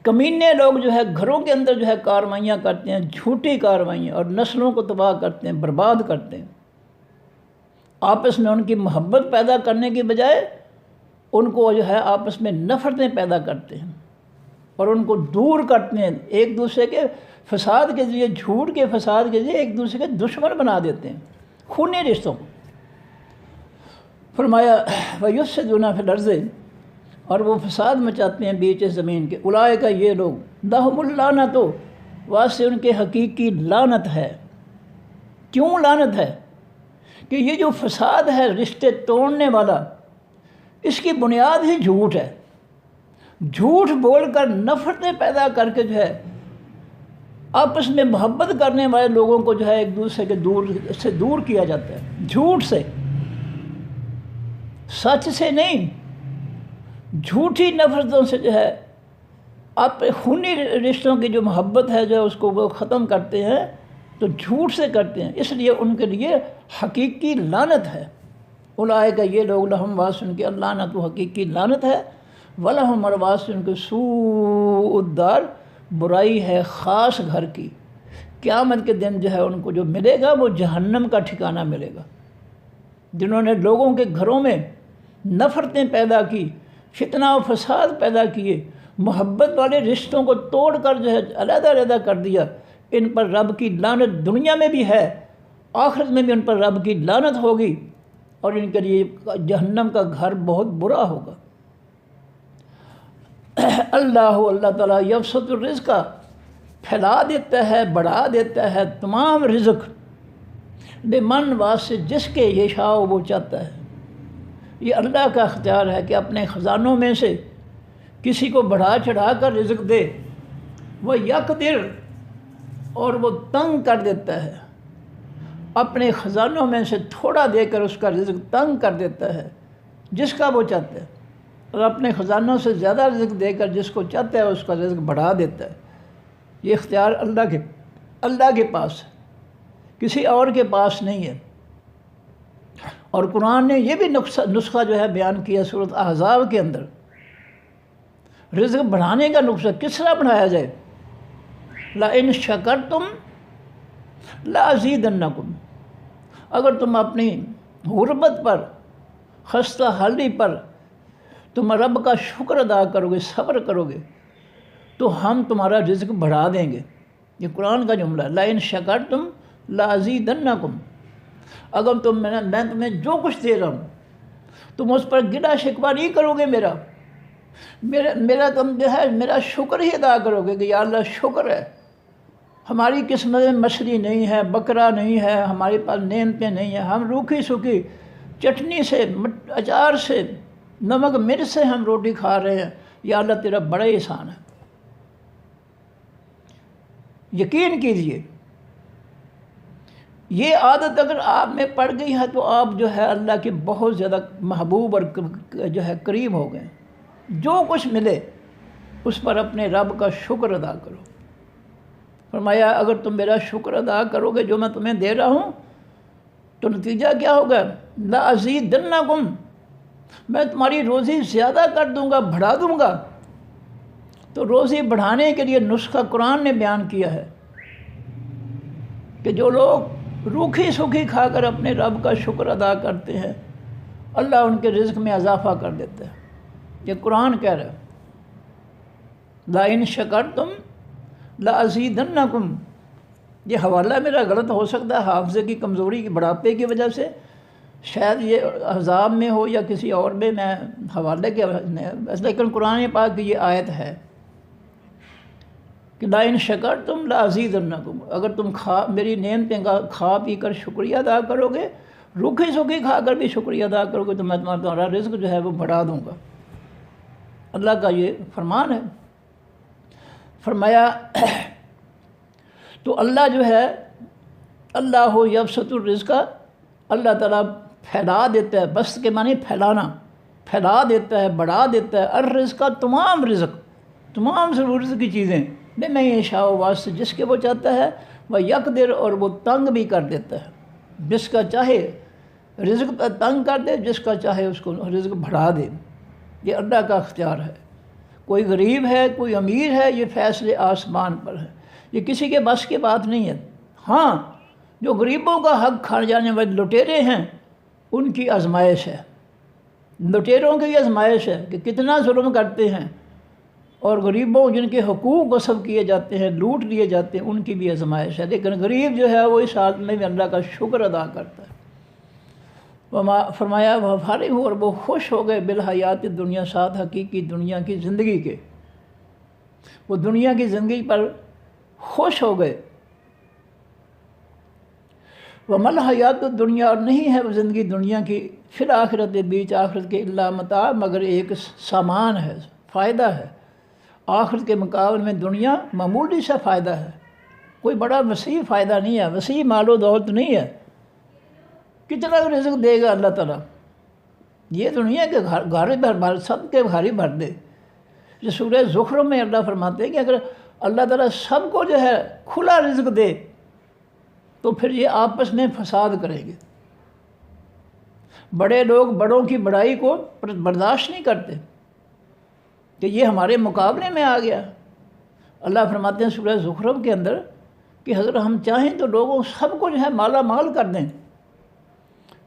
کمینے لوگ جو ہے گھروں کے اندر جو ہے کارروائیاں کرتے ہیں، جھوٹی کارروائیاں، اور نسلوں کو تباہ کرتے ہیں، برباد کرتے ہیں۔ آپس میں ان کی محبت پیدا کرنے کی بجائے ان کو جو ہے آپس میں نفرتیں پیدا کرتے ہیں اور ان کو دور کرتے ہیں، ایک دوسرے کے فساد کے ذریعے، جھوٹ کے فساد کے ذریعے ایک دوسرے کے دشمن بنا دیتے ہیں خونی رشتوں کو۔ فرمایا وَيُفْسِدُونَ فِي الْأَرْضِ، اور وہ فساد مچاتے ہیں بیچ زمین کے۔ اولئک، یہ لوگ، لَهُمُ اللعنۃ، واسطے ان کے حقیقی لعنت ہے۔ کیوں لعنت ہے؟ کہ یہ جو فساد ہے رشتے توڑنے والا، اس کی بنیاد ہی جھوٹ ہے۔ جھوٹ بول کر نفرتیں پیدا کر کے جو ہے آپس میں محبت کرنے والے لوگوں کو جو ہے ایک دوسرے کے دور کیا جاتا ہے، جھوٹ سے، سچ سے نہیں، جھوٹی نفرتوں سے جو ہے آپ خونی رشتوں کی جو محبت ہے جو ہے اس کو وہ ختم کرتے ہیں، تو جھوٹ سے کرتے ہیں، اس لیے ان کے لیے حقیقی لعنت ہے۔ اولئک، یہ لوگ، لہم، واسطے ان کے اللعنت، حقیقی لعنت ہے، ولہم، اور واسطے ان کے سوء الدار، برائی ہے خاص گھر کی۔ قیامت کے دن جو ہے ان کو جو ملے گا وہ جہنم کا ٹھکانہ ملے گا۔ جنہوں نے لوگوں کے گھروں میں نفرتیں پیدا کی، فتنہ و فساد پیدا کیے، محبت والے رشتوں کو توڑ کر جو ہے علیحدہ علیحدہ کر دیا، ان پر رب کی لعنت دنیا میں بھی ہے، آخرت میں بھی ان پر رب کی لعنت ہوگی، اور ان کے لیے جہنم کا گھر بہت برا ہوگا۔ اللہ تعالیٰ یبسط الرزق، پھیلا دیتا ہے، بڑھا دیتا ہے تمام رزق، لمن، واسطے جس کے یشاء وہ چاہتا ہے۔ یہ اللہ کا اختیار ہے کہ اپنے خزانوں میں سے کسی کو بڑھا چڑھا کر رزق دے، وہ یقدر، اور وہ تنگ کر دیتا ہے، اپنے خزانوں میں سے تھوڑا دے کر اس کا رزق تنگ کر دیتا ہے جس کا وہ چاہتا ہے، اور اپنے خزانوں سے زیادہ رزق دے کر جس کو چاہتا ہے اس کا رزق بڑھا دیتا ہے۔ یہ اختیار اللہ کے پاس ہے، کسی اور کے پاس نہیں ہے۔ اور قرآن نے یہ بھی نسخہ جو ہے بیان کیا سورۃ احزاب کے اندر، رزق بڑھانے کا نسخہ کس طرح بڑھایا جائے۔ لَإِن شَكَرْتُمْ لَأَزِيدَنَّكُمْ، اگر تم اپنی غربت پر، خستہ حالی پر تم رب کا شکر ادا کرو گے، صبر کرو گے، تو ہم تمہارا رزق بڑھا دیں گے۔ یہ قرآن کا جملہ ہے، لَإِن شَكَرْتُمْ لَأَزِيدَنَّكُمْ، اگر میں تمہیں جو کچھ دے رہا ہوں تم اس پر گلا شکوہ نہیں کرو گے، میرا تم جو ہے میرا شکر ہی ادا کرو گے کہ یا اللہ شکر ہے، ہماری قسمت میں مچھلی نہیں ہے، بکرا نہیں ہے، ہمارے پاس نعمتیں نہیں ہیں، ہم روکھی سوکھی چٹنی سے، اچار سے، نمک مرچ سے ہم روٹی کھا رہے ہیں، یا اللہ تیرا بڑا احسان ہے۔ یقین کیجئے یہ عادت اگر آپ میں پڑ گئی ہے تو آپ جو ہے اللہ کے بہت زیادہ محبوب اور جو ہے قریب ہو گئے۔ جو کچھ ملے اس پر اپنے رب کا شکر ادا کرو۔ فرمایا اگر تم میرا شکر ادا کرو گے جو میں تمہیں دے رہا ہوں تو نتیجہ کیا ہوگا، لَأَزِيدَنَّكُمْ، میں تمہاری روزی زیادہ کر دوں گا، بڑھا دوں گا۔ تو روزی بڑھانے کے لیے نسخہ قرآن نے بیان کیا ہے کہ جو لوگ روکھی سوکھی کھا کر اپنے رب کا شکر ادا کرتے ہیں اللہ ان کے رزق میں اضافہ کر دیتا ہے۔ یہ قرآن کہہ رہا ہے، لَإِن شَكَرْتُمْ لَأَزِيدَنَّكُمْ۔ یہ حوالہ میرا غلط ہو سکتا ہے حافظے کی کمزوری کی بڑھاپے کی وجہ سے، شاید یہ احزاب میں ہو یا کسی اور میں حوالے کے، لیکن قرآن پاک کی یہ آیت ہے کہ لَإِن شَكَرْتُمْ لَأَزِيدَنَّكُمْ، اگر تم میری نعمتیں کھا پی کر شکریہ ادا کرو گے، روکھی سوکھی کھا کر بھی شکریہ ادا کرو گے تو میں تمہارا رزق جو ہے وہ بڑھا دوں گا۔ اللہ کا یہ فرمان ہے۔ فرمایا تو اللہ جو ہے، اللہ یبسط الرزق، اللہ تعالیٰ پھیلا دیتا ہے، بسط کے معنی پھیلانا، پھیلا دیتا ہے، بڑھا دیتا ہے، الرزق تمام رزق، تمام ضرورت کی چیزیں، میں یشاء واسطے جس کے وہ چاہتا ہے، وہ یقدر، اور وہ تنگ بھی کر دیتا ہے، جس کا چاہے رزق تنگ کر دے، جس کا چاہے اس کو رزق بڑھا دے۔ یہ اللہ کا اختیار ہے، کوئی غریب ہے کوئی امیر ہے، یہ فیصلے آسمان پر ہے، یہ کسی کے بس کی بات نہیں ہے۔ ہاں جو غریبوں کا حق کھا جانے والے لٹیرے ہیں ان کی آزمائش ہے، لٹیروں کی آزمائش ہے کہ کتنا ظلم کرتے ہیں، اور غریبوں جن کے حقوق غصب کیے جاتے ہیں، لوٹ لیے جاتے ہیں، ان کی بھی آزمائش ہے، لیکن غریب جو ہے وہ اس حالت میں بھی اللہ کا شکر ادا کرتا ہے۔ فرمایا وہ فارغ ہو اور وہ خوش ہو گئے بالحیات دنیا، ساتھ حقیقی دنیا کی زندگی کے، وہ دنیا کی زندگی پر خوش ہو گئے۔ وَمَا الْحَيَاةُ الدُّنْيَا، اور نہیں ہے وہ زندگی دنیا کی، فی الآخرت، بیچ آخرت کے، الا متاع، مگر ایک سامان ہے، فائدہ ہے۔ آخرت کے مقابلے میں دنیا معمولی سا فائدہ ہے، کوئی بڑا وسیع فائدہ نہیں ہے، وسیع مال و دولت نہیں ہے، کتنا رزق دے گا اللہ تعالیٰ، یہ تو نہیں ہے کہ گھر بھر سب کے گھر ہی بھر دے۔ جو سورہ زخرف میں اللہ فرماتے ہیں کہ اگر اللہ تعالیٰ سب کو جو ہے کھلا رزق دے تو پھر یہ آپس میں فساد کریں گے، بڑے لوگ بڑوں کی بڑائی کو برداشت نہیں کرتے کہ یہ ہمارے مقابلے میں آ گیا۔ اللہ فرماتے ہیں سورہ زخرف کے اندر کہ اگر ہم چاہیں تو لوگوں سب کو جو ہے مالا مال کر دیں،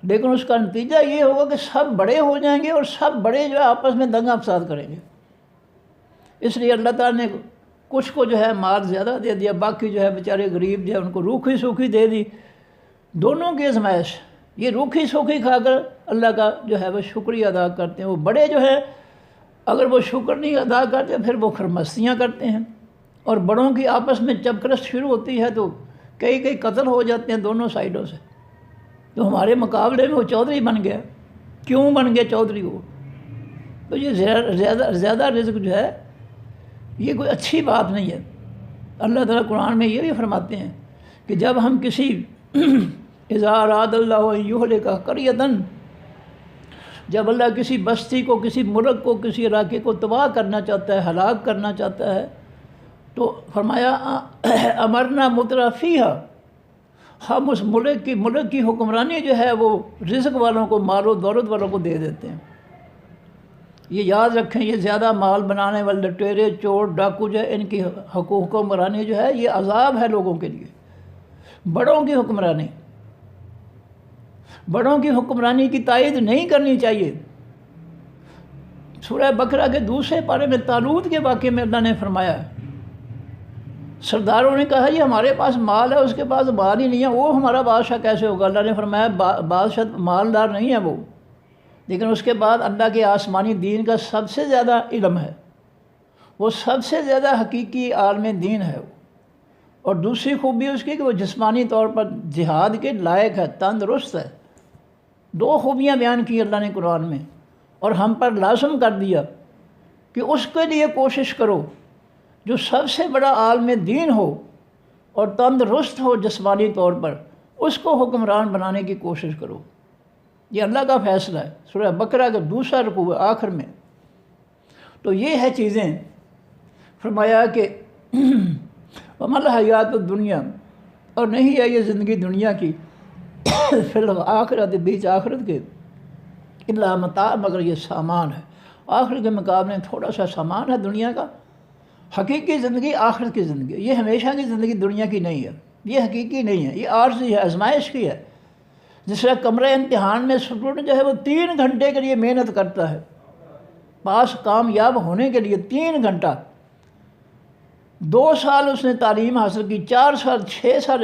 لیکن اس کا نتیجہ یہ ہوگا کہ سب بڑے ہو جائیں گے اور سب بڑے جو ہے آپس میں دنگا فساد کریں گے۔ اس لیے اللہ تعالیٰ نے کچھ کو جو ہے مال زیادہ دے دیا، باقی جو ہے بیچارے غریب جو ہے ان کو روکھی سوکھی دے دی، دونوں کی آزمائش۔ یہ روکھی سوکھی کھا کر اللہ کا جو ہے وہ شکریہ ادا کرتے ہیں، وہ بڑے جو ہے اگر وہ شکر نہیں ادا کرتے پھر وہ خرمستیاں کرتے ہیں، اور بڑوں کی آپس میں چپکرس شروع ہوتی ہے تو کئی قتل ہو جاتے ہیں دونوں سائڈوں سے۔ تو ہمارے مقابلے میں وہ چودھری بن گیا، کیوں بن گیا چودھری وہ؟ تو یہ زیادہ رزق جو ہے یہ کوئی اچھی بات نہیں ہے۔ اللہ تعالیٰ قرآن میں یہ بھی فرماتے ہیں کہ جب ہم کسی اذا اراد اللہ ان یہلک قریۃ، جب اللہ کسی بستی کو، کسی ملک کو، کسی علاقے کو تباہ کرنا چاہتا ہے، ہلاک کرنا چاہتا ہے، تو فرمایا امرنا مترفیہا، ہم اس ملک کی حکمرانی جو ہے وہ رزق والوں کو، مال و دولت والوں کو دے دیتے ہیں۔ یہ یاد رکھیں، یہ زیادہ مال بنانے والے لٹیرے، چور، ڈاکو جو ہے، ان کی حکمرانی جو ہے یہ عذاب ہے لوگوں کے لیے۔ بڑوں کی حکمرانی، بڑوں کی حکمرانی کی تائید نہیں کرنی چاہیے۔ سورہ بقرہ کے دوسرے پارے میں طالوت کے واقعے میں اللہ نے فرمایا، سرداروں نے کہا یہ ہمارے پاس مال ہے، اس کے پاس مال ہی نہیں ہے، وہ ہمارا بادشاہ کیسے ہوگا؟ اللہ نے فرمایا بادشاہ مالدار نہیں ہے وہ، لیکن اس کے بعد اللہ کے آسمانی دین کا سب سے زیادہ علم ہے، وہ سب سے زیادہ حقیقی عالم دین ہے۔ اور دوسری خوبی اس کی کہ وہ جسمانی طور پر جہاد کے لائق ہے، تندرست ہے۔ دو خوبیاں بیان کی اللہ نے قرآن میں، اور ہم پر لازم کر دیا کہ اس کے لیے کوشش کرو جو سب سے بڑا عالم دین ہو اور تندرست ہو جسمانی طور پر، اس کو حکمران بنانے کی کوشش کرو۔ یہ اللہ کا فیصلہ ہے، سورہ بقرہ کا دوسرا رکوع ہے آخر میں۔ تو یہ ہے چیزیں، فرمایا کہ وَمَا الْحَيَاةُ الدُّنْيَا، اور نہیں ہے یہ زندگی دنیا کی، فی الآخرۃ، بیچ آخرت کے، الا متاع، مگر یہ سامان ہے، آخرت کے مقابلے میں تھوڑا سا سامان ہے دنیا کا۔ حقیقی زندگی آخرت کی زندگی، یہ ہمیشہ کی زندگی دنیا کی نہیں ہے، یہ حقیقی نہیں ہے، یہ عارضی ہے، آزمائش کی ہے۔ جس طرح کمرہ امتحان میں اسٹوڈنٹ جو ہے وہ 3 گھنٹے کے لیے محنت کرتا ہے، پاس کامیاب ہونے کے لیے 3 گھنٹہ، 2 سال اس نے تعلیم حاصل کی، 4 سال، 6 سال،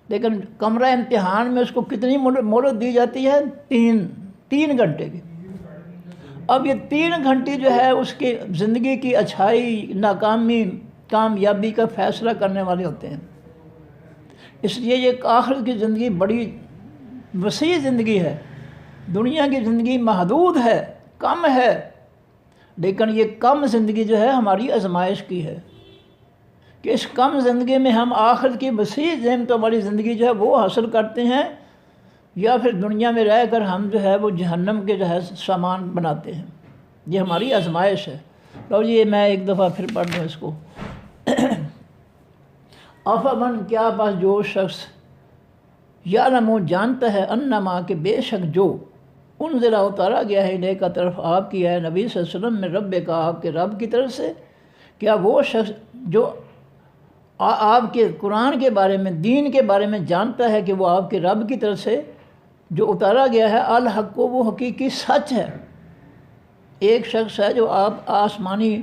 لیکن کمرہ امتحان میں اس کو کتنی مہلت دی جاتی ہے؟ 3 گھنٹے کی۔ اب یہ 3 گھنٹے جو ہے اس کی زندگی کی اچھائی، ناکامی، کامیابی کا فیصلہ کرنے والے ہوتے ہیں۔ اس لیے یہ آخرت کی زندگی بڑی وسیع زندگی ہے، دنیا کی زندگی محدود ہے، کم ہے، لیکن یہ کم زندگی جو ہے ہماری آزمائش کی ہے کہ اس کم زندگی میں ہم آخرت کی وسیع نعمتوں والی زندگی جو ہے وہ حاصل کرتے ہیں، یا پھر دنیا میں رہ کر ہم جو ہے وہ جہنم کے جو ہے سامان بناتے ہیں۔ یہ ہماری آزمائش ہے۔ اور یہ میں ایک دفعہ پھر پڑھ دوں اس کو۔ افمن، کیا بس جو شخص یعلم، جانتا ہے، انما، کہ بے شک جو انزل، اتارا گیا ہے، الیک کا طرف آپ کی ہے نبی صلی اللہ علیہ وسلم، میں رب کا، آپ کے رب کی طرف سے، کیا وہ شخص جو آپ کے قرآن کے بارے میں، دین کے بارے میں جانتا ہے کہ وہ آپ کے رب کی طرف سے جو اتارا گیا ہے، الحق کو، وہ حقیقی سچ ہے۔ ایک شخص ہے جو آپ آسمانی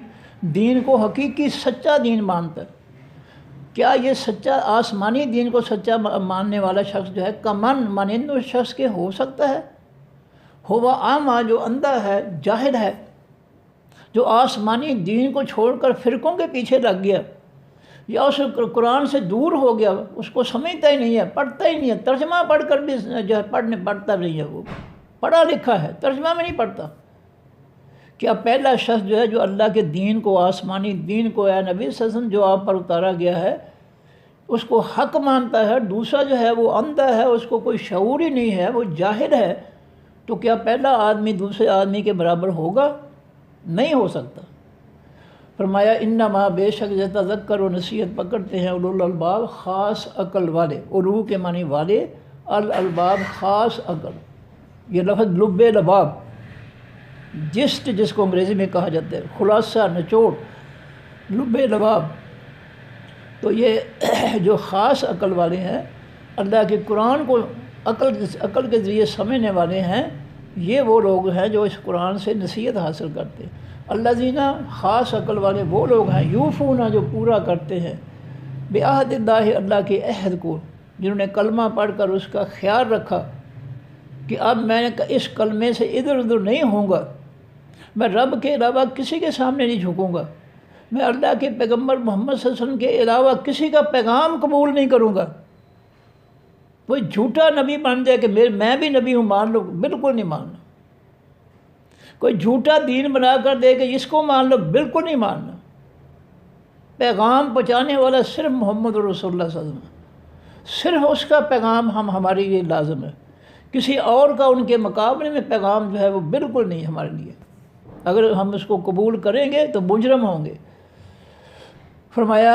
دین کو حقیقی سچا دین مانتا ہے۔ کیا یہ سچا آسمانی دین کو سچا ماننے والا شخص جو ہے کمن، مانند اس شخص کے ہو سکتا ہے؟ ہوا عامہ، جو اندھا ہے، جاہل ہے، جو آسمانی دین کو چھوڑ کر فرقوں کے پیچھے لگ گیا، یا اس قرآن سے دور ہو گیا، اس کو سمجھتا ہی نہیں ہے، پڑھتا ہی نہیں ہے، ترجمہ پڑھ کر بھی جو ہے پڑھتا نہیں ہے، وہ پڑھا لکھا ہے، ترجمہ میں نہیں پڑھتا۔ کیا پہلا شخص جو ہے جو اللہ کے دین کو، آسمانی دین کو، اے نبی صلی اللہ علیہ وسلم جو آپ پر اتارا گیا ہے، اس کو حق مانتا ہے، دوسرا جو ہے وہ اندھا ہے، اس کو کوئی شعور ہی نہیں ہے، وہ جاہل ہے، تو کیا پہلا آدمی دوسرے آدمی کے برابر ہوگا؟ نہیں ہو سکتا۔ فرمایا انما، بے شک یتذکر، و نصیحت پکڑتے ہیں، اولو الالباب، خاص عقل والے، اولو کے معنی والے، الالباب خاص عقل۔ یہ لفظ لب لباب، جسٹ جس کو انگریزی میں کہا جاتا ہے، خلاصہ، نچوڑ، لب لباب۔ تو یہ جو خاص عقل والے ہیں، اللہ کے قرآن کو عقل کے ذریعے سمجھنے والے ہیں، یہ وہ لوگ ہیں جو اس قرآن سے نصیحت حاصل کرتے ہیں۔ الذین، خاص عقل والے وہ لوگ ہیں، یوفون، جو پورا کرتے ہیں، بعہد اللہ، اللہ کے عہد کو، جنہوں نے کلمہ پڑھ کر اس کا خیال رکھا کہ اب میں نے اس کلمے سے ادھر ادھر نہیں ہوں گا، میں رب کے علاوہ کسی کے سامنے نہیں جھکوں گا، میں اللہ کے پیغمبر محمد صلی اللہ علیہ وسلم کے علاوہ کسی کا پیغام قبول نہیں کروں گا۔ کوئی جھوٹا نبی مان جائے کہ میں بھی نبی ہوں، مان لو، بالکل نہیں ماننا۔ کوئی جھوٹا دین بنا کر دے کہ اس کو مان لو، بالکل نہیں ماننا۔ پیغام پہنچانے والا صرف محمد رسول اللہ صلی اللہ علیہ وسلم، صرف اس کا پیغام ہمارے لیے لازم ہے، کسی اور کا ان کے مقابلے میں پیغام جو ہے وہ بالکل نہیں ہمارے لیے۔ اگر ہم اس کو قبول کریں گے تو مجرم ہوں گے۔ فرمایا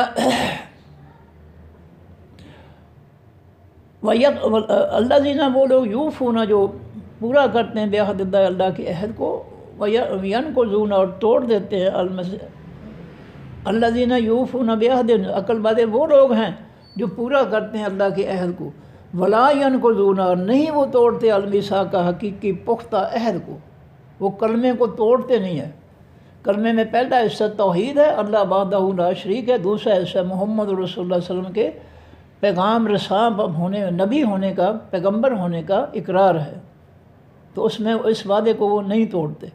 اللہ زینہ وہ لوگ یوفون جو پورا کرتے ہیں بعہد اللہ، اللہ کے عہد کو، وینقضون اور توڑ دیتے ہیں الذین یوفون بعہد، عقل مند وہ لوگ ہیں جو پورا کرتے ہیں اللہ کے عہد کو، ولا ینقضون اور نہیں وہ توڑتے المیثاق کا حقیقی پختہ عہد کو، وہ کلمے کو توڑتے نہیں ہیں۔ کلمے میں پہلا حصہ توحید ہے، اللہ وحدہ لا شریک ہے، دوسرا حصہ محمد رسول اللہ صلی اللہ علیہ وسلم کے پیغام رساں ہونے، نبی ہونے کا، پیغمبر ہونے کا اقرار ہے۔ تو اس میں اس وعدے کو وہ نہیں توڑتے،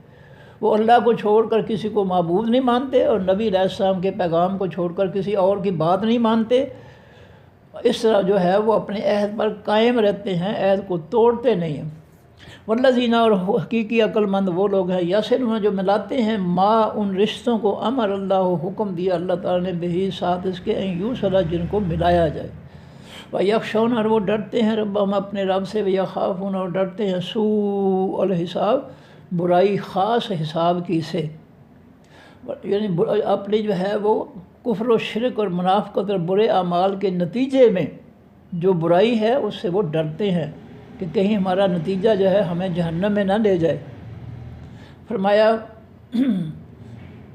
وہ اللہ کو چھوڑ کر کسی کو معبود نہیں مانتے، اور نبی علیہ السلام کے پیغام کو چھوڑ کر کسی اور کی بات نہیں مانتے۔ اس طرح جو ہے وہ اپنے عہد پر قائم رہتے ہیں، عہد کو توڑتے نہیں ہیں۔ والذین اور حقیقی عقل مند وہ لوگ ہیں یصلون جو ملاتے ہیں ما ان رشتوں کو امر اللہ حکم دیا اللہ تعالیٰ نے بہی ساتھ اس کے ان یوصل جن کو ملایا جائے، ویخشون اور وہ ڈرتے ہیں ربہم اپنے رب سے، ویخافون اور ڈرتے ہیں سوء الحساب برائی خاص حساب کی سے، یعنی اپنی جو ہے وہ کفر و شرک اور منافقت اور برے اعمال کے نتیجے میں جو برائی ہے اس سے وہ ڈرتے ہیں کہ کہیں ہمارا نتیجہ جو ہے ہمیں جہنم میں نہ لے جائے۔ فرمایا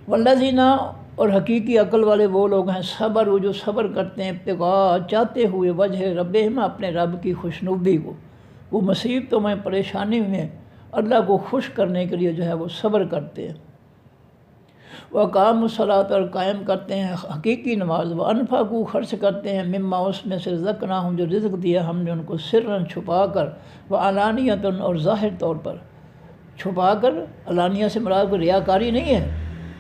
والذین اور حقیقی عقل والے وہ لوگ ہیں صبر وہ جو صبر کرتے ہیں ابتغاء چاہتے ہوئے وجہ ربہم اپنے رب کی خوشنودی کو، وہ مصیبتوں میں پریشانی میں اللہ کو خوش کرنے کے لیے جو ہے وہ صبر کرتے ہیں۔ وَأَقَامُوا الصَّلَاةَ اور قائم کرتے ہیں حقیقی نماز، وَأَنفَقُوا خرچ کرتے ہیں مما اس میں سے رزقناہم جو رزق دیا ہم نے ان کو سرًا چھپا کر، وعلانیۃ اور ظاہر طور پر۔ چھپا کر علانیہ سے مراد کوئی ریاکاری نہیں ہے،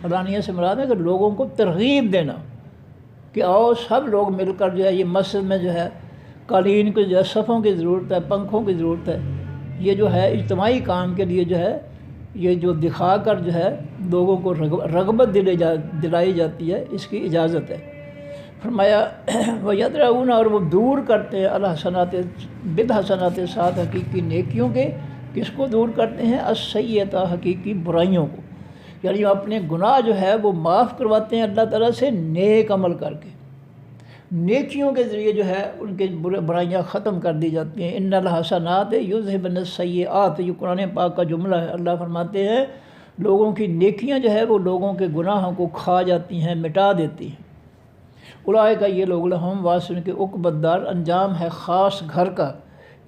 علانیہ سے مراد ہے کہ لوگوں کو ترغیب دینا کہ آؤ سب لوگ مل کر جو ہے یہ مسجد میں جو ہے قالین کی جو ہے صفوں کی ضرورت ہے، پنکھوں کی ضرورت ہے، یہ جو ہے اجتماعی کام کے لیے جو ہے یہ جو دکھا کر جو ہے لوگوں کو رغبت دلائی جاتی ہے، اس کی اجازت ہے۔ فرمایا وَيَدْرَؤُونَ اور وہ دور کرتے ہیں الحسنات بالحسنات ساتھ حقیقی نیکیوں کے، کس کو دور کرتے ہیں؟ السیئۃ حقیقی برائیوں کو، یعنی اپنے گناہ جو ہے وہ معاف کرواتے ہیں اللہ تعالیٰ سے نیک عمل کر کے، نیکیوں کے ذریعے جو ہے ان کے برائیاں ختم کر دی جاتی ہیں۔ ان الحسنات یذھبن السیئات، یہ قرآن پاک کا جملہ ہے۔ اللہ فرماتے ہیں لوگوں کی نیکیاں جو ہے وہ لوگوں کے گناہوں کو کھا جاتی ہیں، مٹا دیتی ہیں۔ اولئک یہ لوگ لہم واسن کے عقبی الدار انجام ہے خاص گھر کا،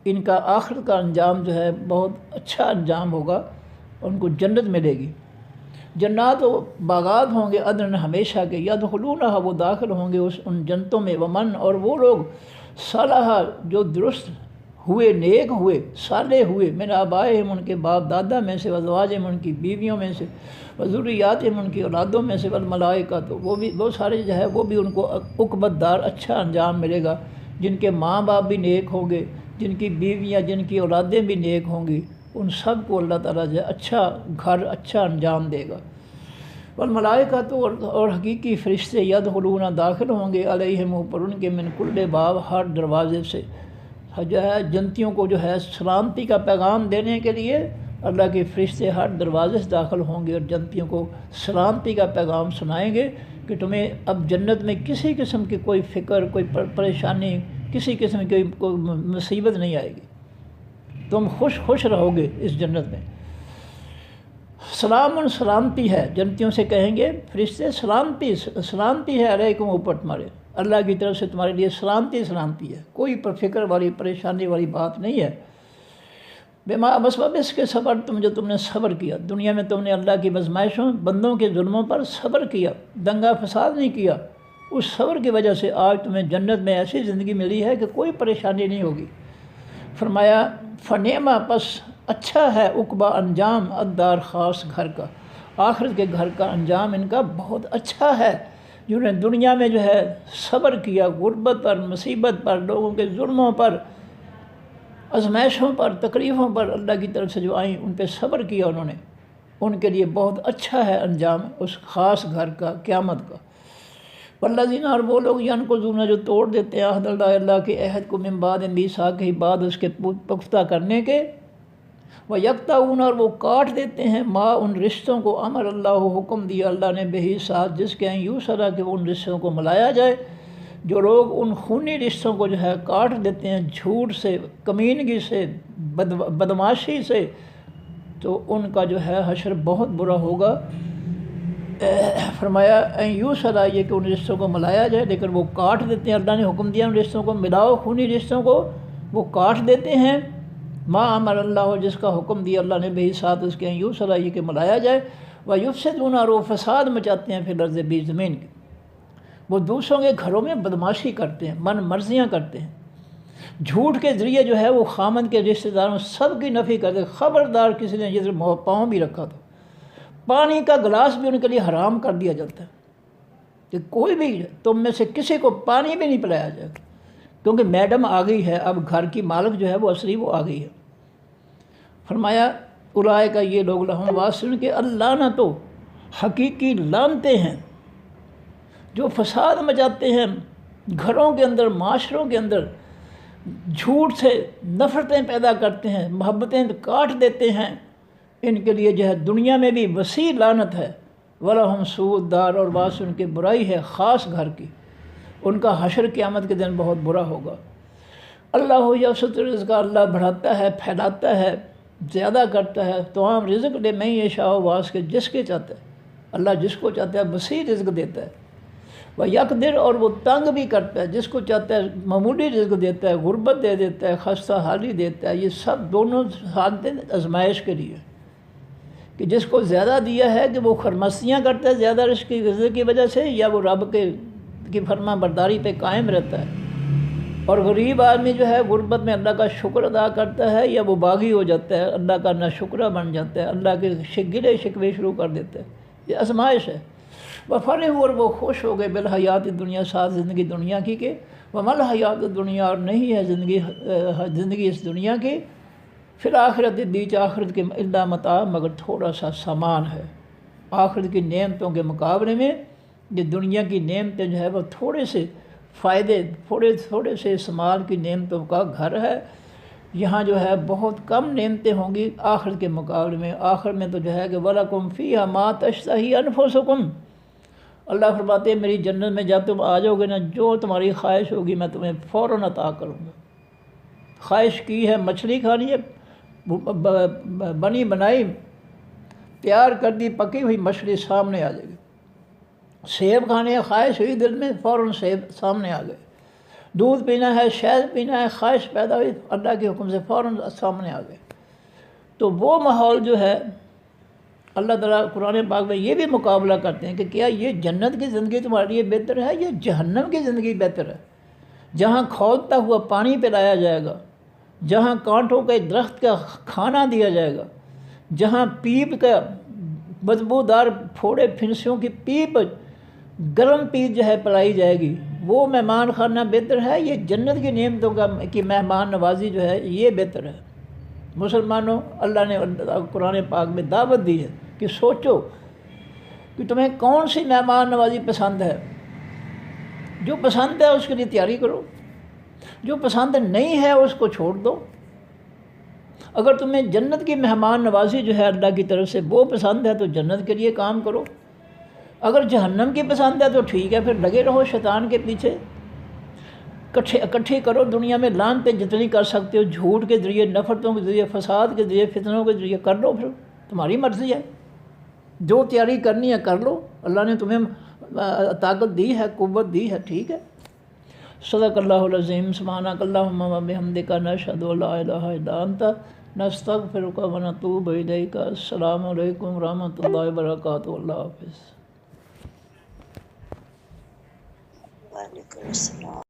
ان کا آخرت کا انجام جو ہے بہت اچھا انجام ہوگا، ان کو جنت ملے گی۔ جنات و باغات ہوں گے عدن ہمیشہ کے، یدخلونہا وہ داخل ہوں گے ان جنتوں میں، ومن اور وہ لوگ صالح جو درست ہوئے، نیک ہوئے، صالح ہوئے، من آبائہم ان کے باپ دادا میں سے، وازواجہم ان کی بیویوں میں سے، وذریاتہم ان کی اولادوں میں سے، والملائکہ تو وہ سارے جو ہے وہ بھی ان کو عقبی الدار اچھا انجام ملے گا، جن کے ماں باپ بھی نیک ہوں گے، جن کی بیویاں جن کی اولادیں بھی نیک ہوں گی، ان سب کو اللہ تعالیٰ جو ہے اچھا گھر اچھا انجام دے گا۔ والملائکہ تو اور حقیقی فرشتے یدخلون داخل ہوں گے علیہم اوپر ان کے من کل باب ہر دروازے سے، جو ہے جنتیوں کو جو ہے سلامتی کا پیغام دینے کے لیے اللہ کے فرشتے ہر دروازے سے داخل ہوں گے اور جنتیوں کو سلامتی کا پیغام سنائیں گے کہ تمہیں اب جنت میں کسی قسم کی کوئی فکر، کوئی پریشانی، کسی قسم کی کوئی مصیبت نہیں آئے گی، تم خوش رہو گے اس جنت میں۔ سلام سلامتی ہے، جنتیوں سے کہیں گے فرشتے سلامتی ہے علیکم اوپر تمہارے، اللہ کی طرف سے تمہارے لیے سلامتی ہے، کوئی فکر والی پریشانی والی بات نہیں ہے۔ بما بسبب اس کے صبر تم نے صبر کیا، دنیا میں تم نے اللہ کی آزمائشوں بندوں کے ظلموں پر صبر کیا، دنگا فساد نہیں کیا، اس صبر کی وجہ سے آج تمہیں جنت میں ایسی زندگی ملی ہے کہ کوئی پریشانی نہیں ہوگی۔ فرمایا فنعما پس اچھا ہے عقبیٰ انجام الدار خاص گھر کا، آخرت کے گھر کا انجام ان کا بہت اچھا ہے، جنہوں نے دنیا میں جو ہے صبر کیا، غربت پر، مصیبت پر، لوگوں کے ظلموں پر، آزمائشوں پر، تکلیفوں پر اللہ کی طرف سے جو آئیں ان پہ صبر کیا انہوں نے، ان کے لیے بہت اچھا ہے انجام اس خاص گھر کا، قیامت کا۔ والذین، اور وہ لوگ ینقضون جو توڑ دیتے ہیں عہد اللہ، اللہ کے عہد کو، من بعد میثاقہ، بعد اس کے پختہ کرنے کے، وَیَقْطَعُونَ، اور وہ کاٹ دیتے ہیں، ما ان رشتوں کو، امر اللہ، حکم دیا اللہ نے، بہی ساتھ، جس کے یوصلا کہ وہ ان رشتوں کو ملایا جائے۔ جو لوگ ان خونی رشتوں کو جو ہے کاٹ دیتے ہیں جھوٹ سے، کمینگی سے، بدماشی سے، تو ان کا جو ہے حشر بہت برا ہوگا۔ فرمایا یوصلا، یہ کہ ان رشتوں کو ملایا جائے، لیکن وہ کاٹ دیتے ہیں۔ اللہ نے حکم دیا ان رشتوں کو ملاؤ، خونی رشتوں کو، وہ کاٹ دیتے ہیں۔ ما امر اللہ، جس کا حکم دیا اللہ نے، بہی ساتھ اس کے، یوصلا، یہ کہ ملایا جائے۔ وَيُفْسِدُونَ، اور وہ فساد مچاتے ہیں، فی الارض، بیچ زمین کے، وہ دوسروں کے گھروں میں بدماشی کرتے ہیں، من مرضیاں کرتے ہیں، جھوٹ کے ذریعے جو ہے وہ خامند کے رشتہ داروں سب کی نفی کرتے ہیں۔ خبردار کسی نے جس پاؤں بھی رکھا تھا، پانی کا گلاس بھی ان کے لیے حرام کر دیا جاتا ہے کہ کوئی بھی تم میں سے کسی کو پانی بھی نہیں پلایا جائے گا، کیونکہ میڈم آ گئی ہے، اب گھر کی مالک جو ہے وہ اصلی وہ آ گئی ہے۔ فرمایا اولئک، یہ لوگ، لہم واسن کے، اللعنت، حقیقی لعنتیں ہیں، جو فساد مچاتے ہیں گھروں کے اندر، معاشروں کے اندر، جھوٹ سے نفرتیں پیدا کرتے ہیں، محبتیں کاٹ دیتے ہیں، ان کے لیے جو ہے دنیا میں بھی وسیع لعنت ہے۔ وَلَهُمْ سُوءُ الدَّارِ، اور بعض ان کی برائی ہے خاص گھر کی، ان کا حشر قیامت کے دن بہت برا ہوگا۔ اللہ یبسط الرزق، اللہ بڑھاتا ہے، پھیلاتا ہے، زیادہ کرتا ہے، تمام رزق لے میں یشاء، واس کے جس کے چاہتا ہے، اللہ جس کو چاہتا ہے وسیع رزق دیتا ہے۔ وَيَقْدِرُ، اور وہ تنگ بھی کرتا ہے، جس کو چاہتا ہے معمولی رزق دیتا ہے، غربت دے دیتا ہے، خستہ حالی دیتا ہے۔ یہ سب دونوں حالتیں آزمائش کے لیے، کہ جس کو زیادہ دیا ہے کہ وہ خرمستیاں کرتا ہے زیادہ رزق کی وجہ سے، یا وہ رب کی فرما برداری پہ قائم رہتا ہے۔ اور غریب آدمی جو ہے غربت میں اللہ کا شکر ادا کرتا ہے، یا وہ باغی ہو جاتا ہے، اللہ کا ناشکرہ بن جاتا ہے، اللہ کے گلے شکوے شروع کر دیتا ہے۔ یہ آزمائش ہے۔ وَفَرِحُوا، اور وہ خوش ہو گئے، بالحیات دنیا، ساتھ زندگی دنیا کی، کہ وَمَا الْحَیَاتُ الدُّنْیَا، اور نہیں ہے زندگی اس دنیا کی، فی الآخرت، بیچ آخرت کے، الا متاع، مگر تھوڑا سا سامان ہے۔ آخرت کی نعمتوں کے مقابلے میں یہ دنیا کی نعمتیں جو ہے وہ تھوڑے سے فائدے، تھوڑے سے استعمال کی نعمتوں کا گھر ہے۔ یہاں جو ہے بہت کم نعمتیں ہوں گی آخرت کے مقابلے میں۔ آخر میں تو جو ہے کہ وَلَكُمْ فِيهَا مَا تَشْتَهِي أَنفُسُكُمْ، اللہ فرماتے ہیں میری جنت میں جب تم آ جاؤ گے نا، جو تمہاری خواہش ہوگی میں تمہیں فوراً عطا کروں گا۔ خواہش کی ہے مچھلی کھانی ہے، بنی بنائی تیار کر دی پکی ہوئی مچھلی سامنے آ جائے گی۔ سیب کھانے ہے، خواہش ہوئی دل میں، فوراً سیب سامنے آ گئے۔ دودھ پینا ہے، شہد پینا ہے، خواہش پیدا ہوئی، اللہ کے حکم سے فوراً سامنے آ گئے۔ تو وہ ماحول جو ہے، اللہ تعالیٰ قرآن پاک میں یہ بھی مقابلہ کرتے ہیں کہ کیا یہ جنت کی زندگی تمہارے لیے بہتر ہے یا جہنم کی زندگی بہتر ہے، جہاں کھولتا ہوا پانی پلایا جائے گا، جہاں کانٹوں کے درخت کا کھانا دیا جائے گا، جہاں پیپ کا بدبودار پھوڑے پھنسیوں کی پیپ، گرم پیپ جو ہے پلائی جائے گی، وہ مہمان خانہ بہتر ہے، یہ جنت کی نعمتوں کی مہمان نوازی جو ہے یہ بہتر ہے۔ مسلمانوں، اللہ نے قرآن پاک میں دعوت دی ہے کہ سوچو کہ تمہیں کون سی مہمان نوازی پسند ہے، جو پسند ہے اس کے لیے تیاری کرو، جو پسند نہیں ہے اس کو چھوڑ دو۔ اگر تمہیں جنت کی مہمان نوازی جو ہے اللہ کی طرف سے وہ پسند ہے تو جنت کے لیے کام کرو، اگر جہنم کی پسند ہے تو ٹھیک ہے، پھر لگے رہو شیطان کے پیچھے، اکٹھی کرو دنیا میں لعنتیں جتنی کر سکتے ہو، جھوٹ کے ذریعے، نفرتوں کے ذریعے، فساد کے ذریعے، فتنوں کے ذریعے کر لو، پھر تمہاری مرضی ہے، جو تیاری کرنی ہے کر لو، اللہ نے تمہیں طاقت دی ہے، قوت دی ہے، ٹھیک ہے۔ صدق اللہ العظیم۔ سبحانک اللہم و بحمدک، نشہد ان لا الہ الا انت، نستغفرک و نتوب الیک۔ السلام علیکم ورحمۃ اللہ وبرکاتہ۔ اللہ حافظ۔ وعلیکم السلام۔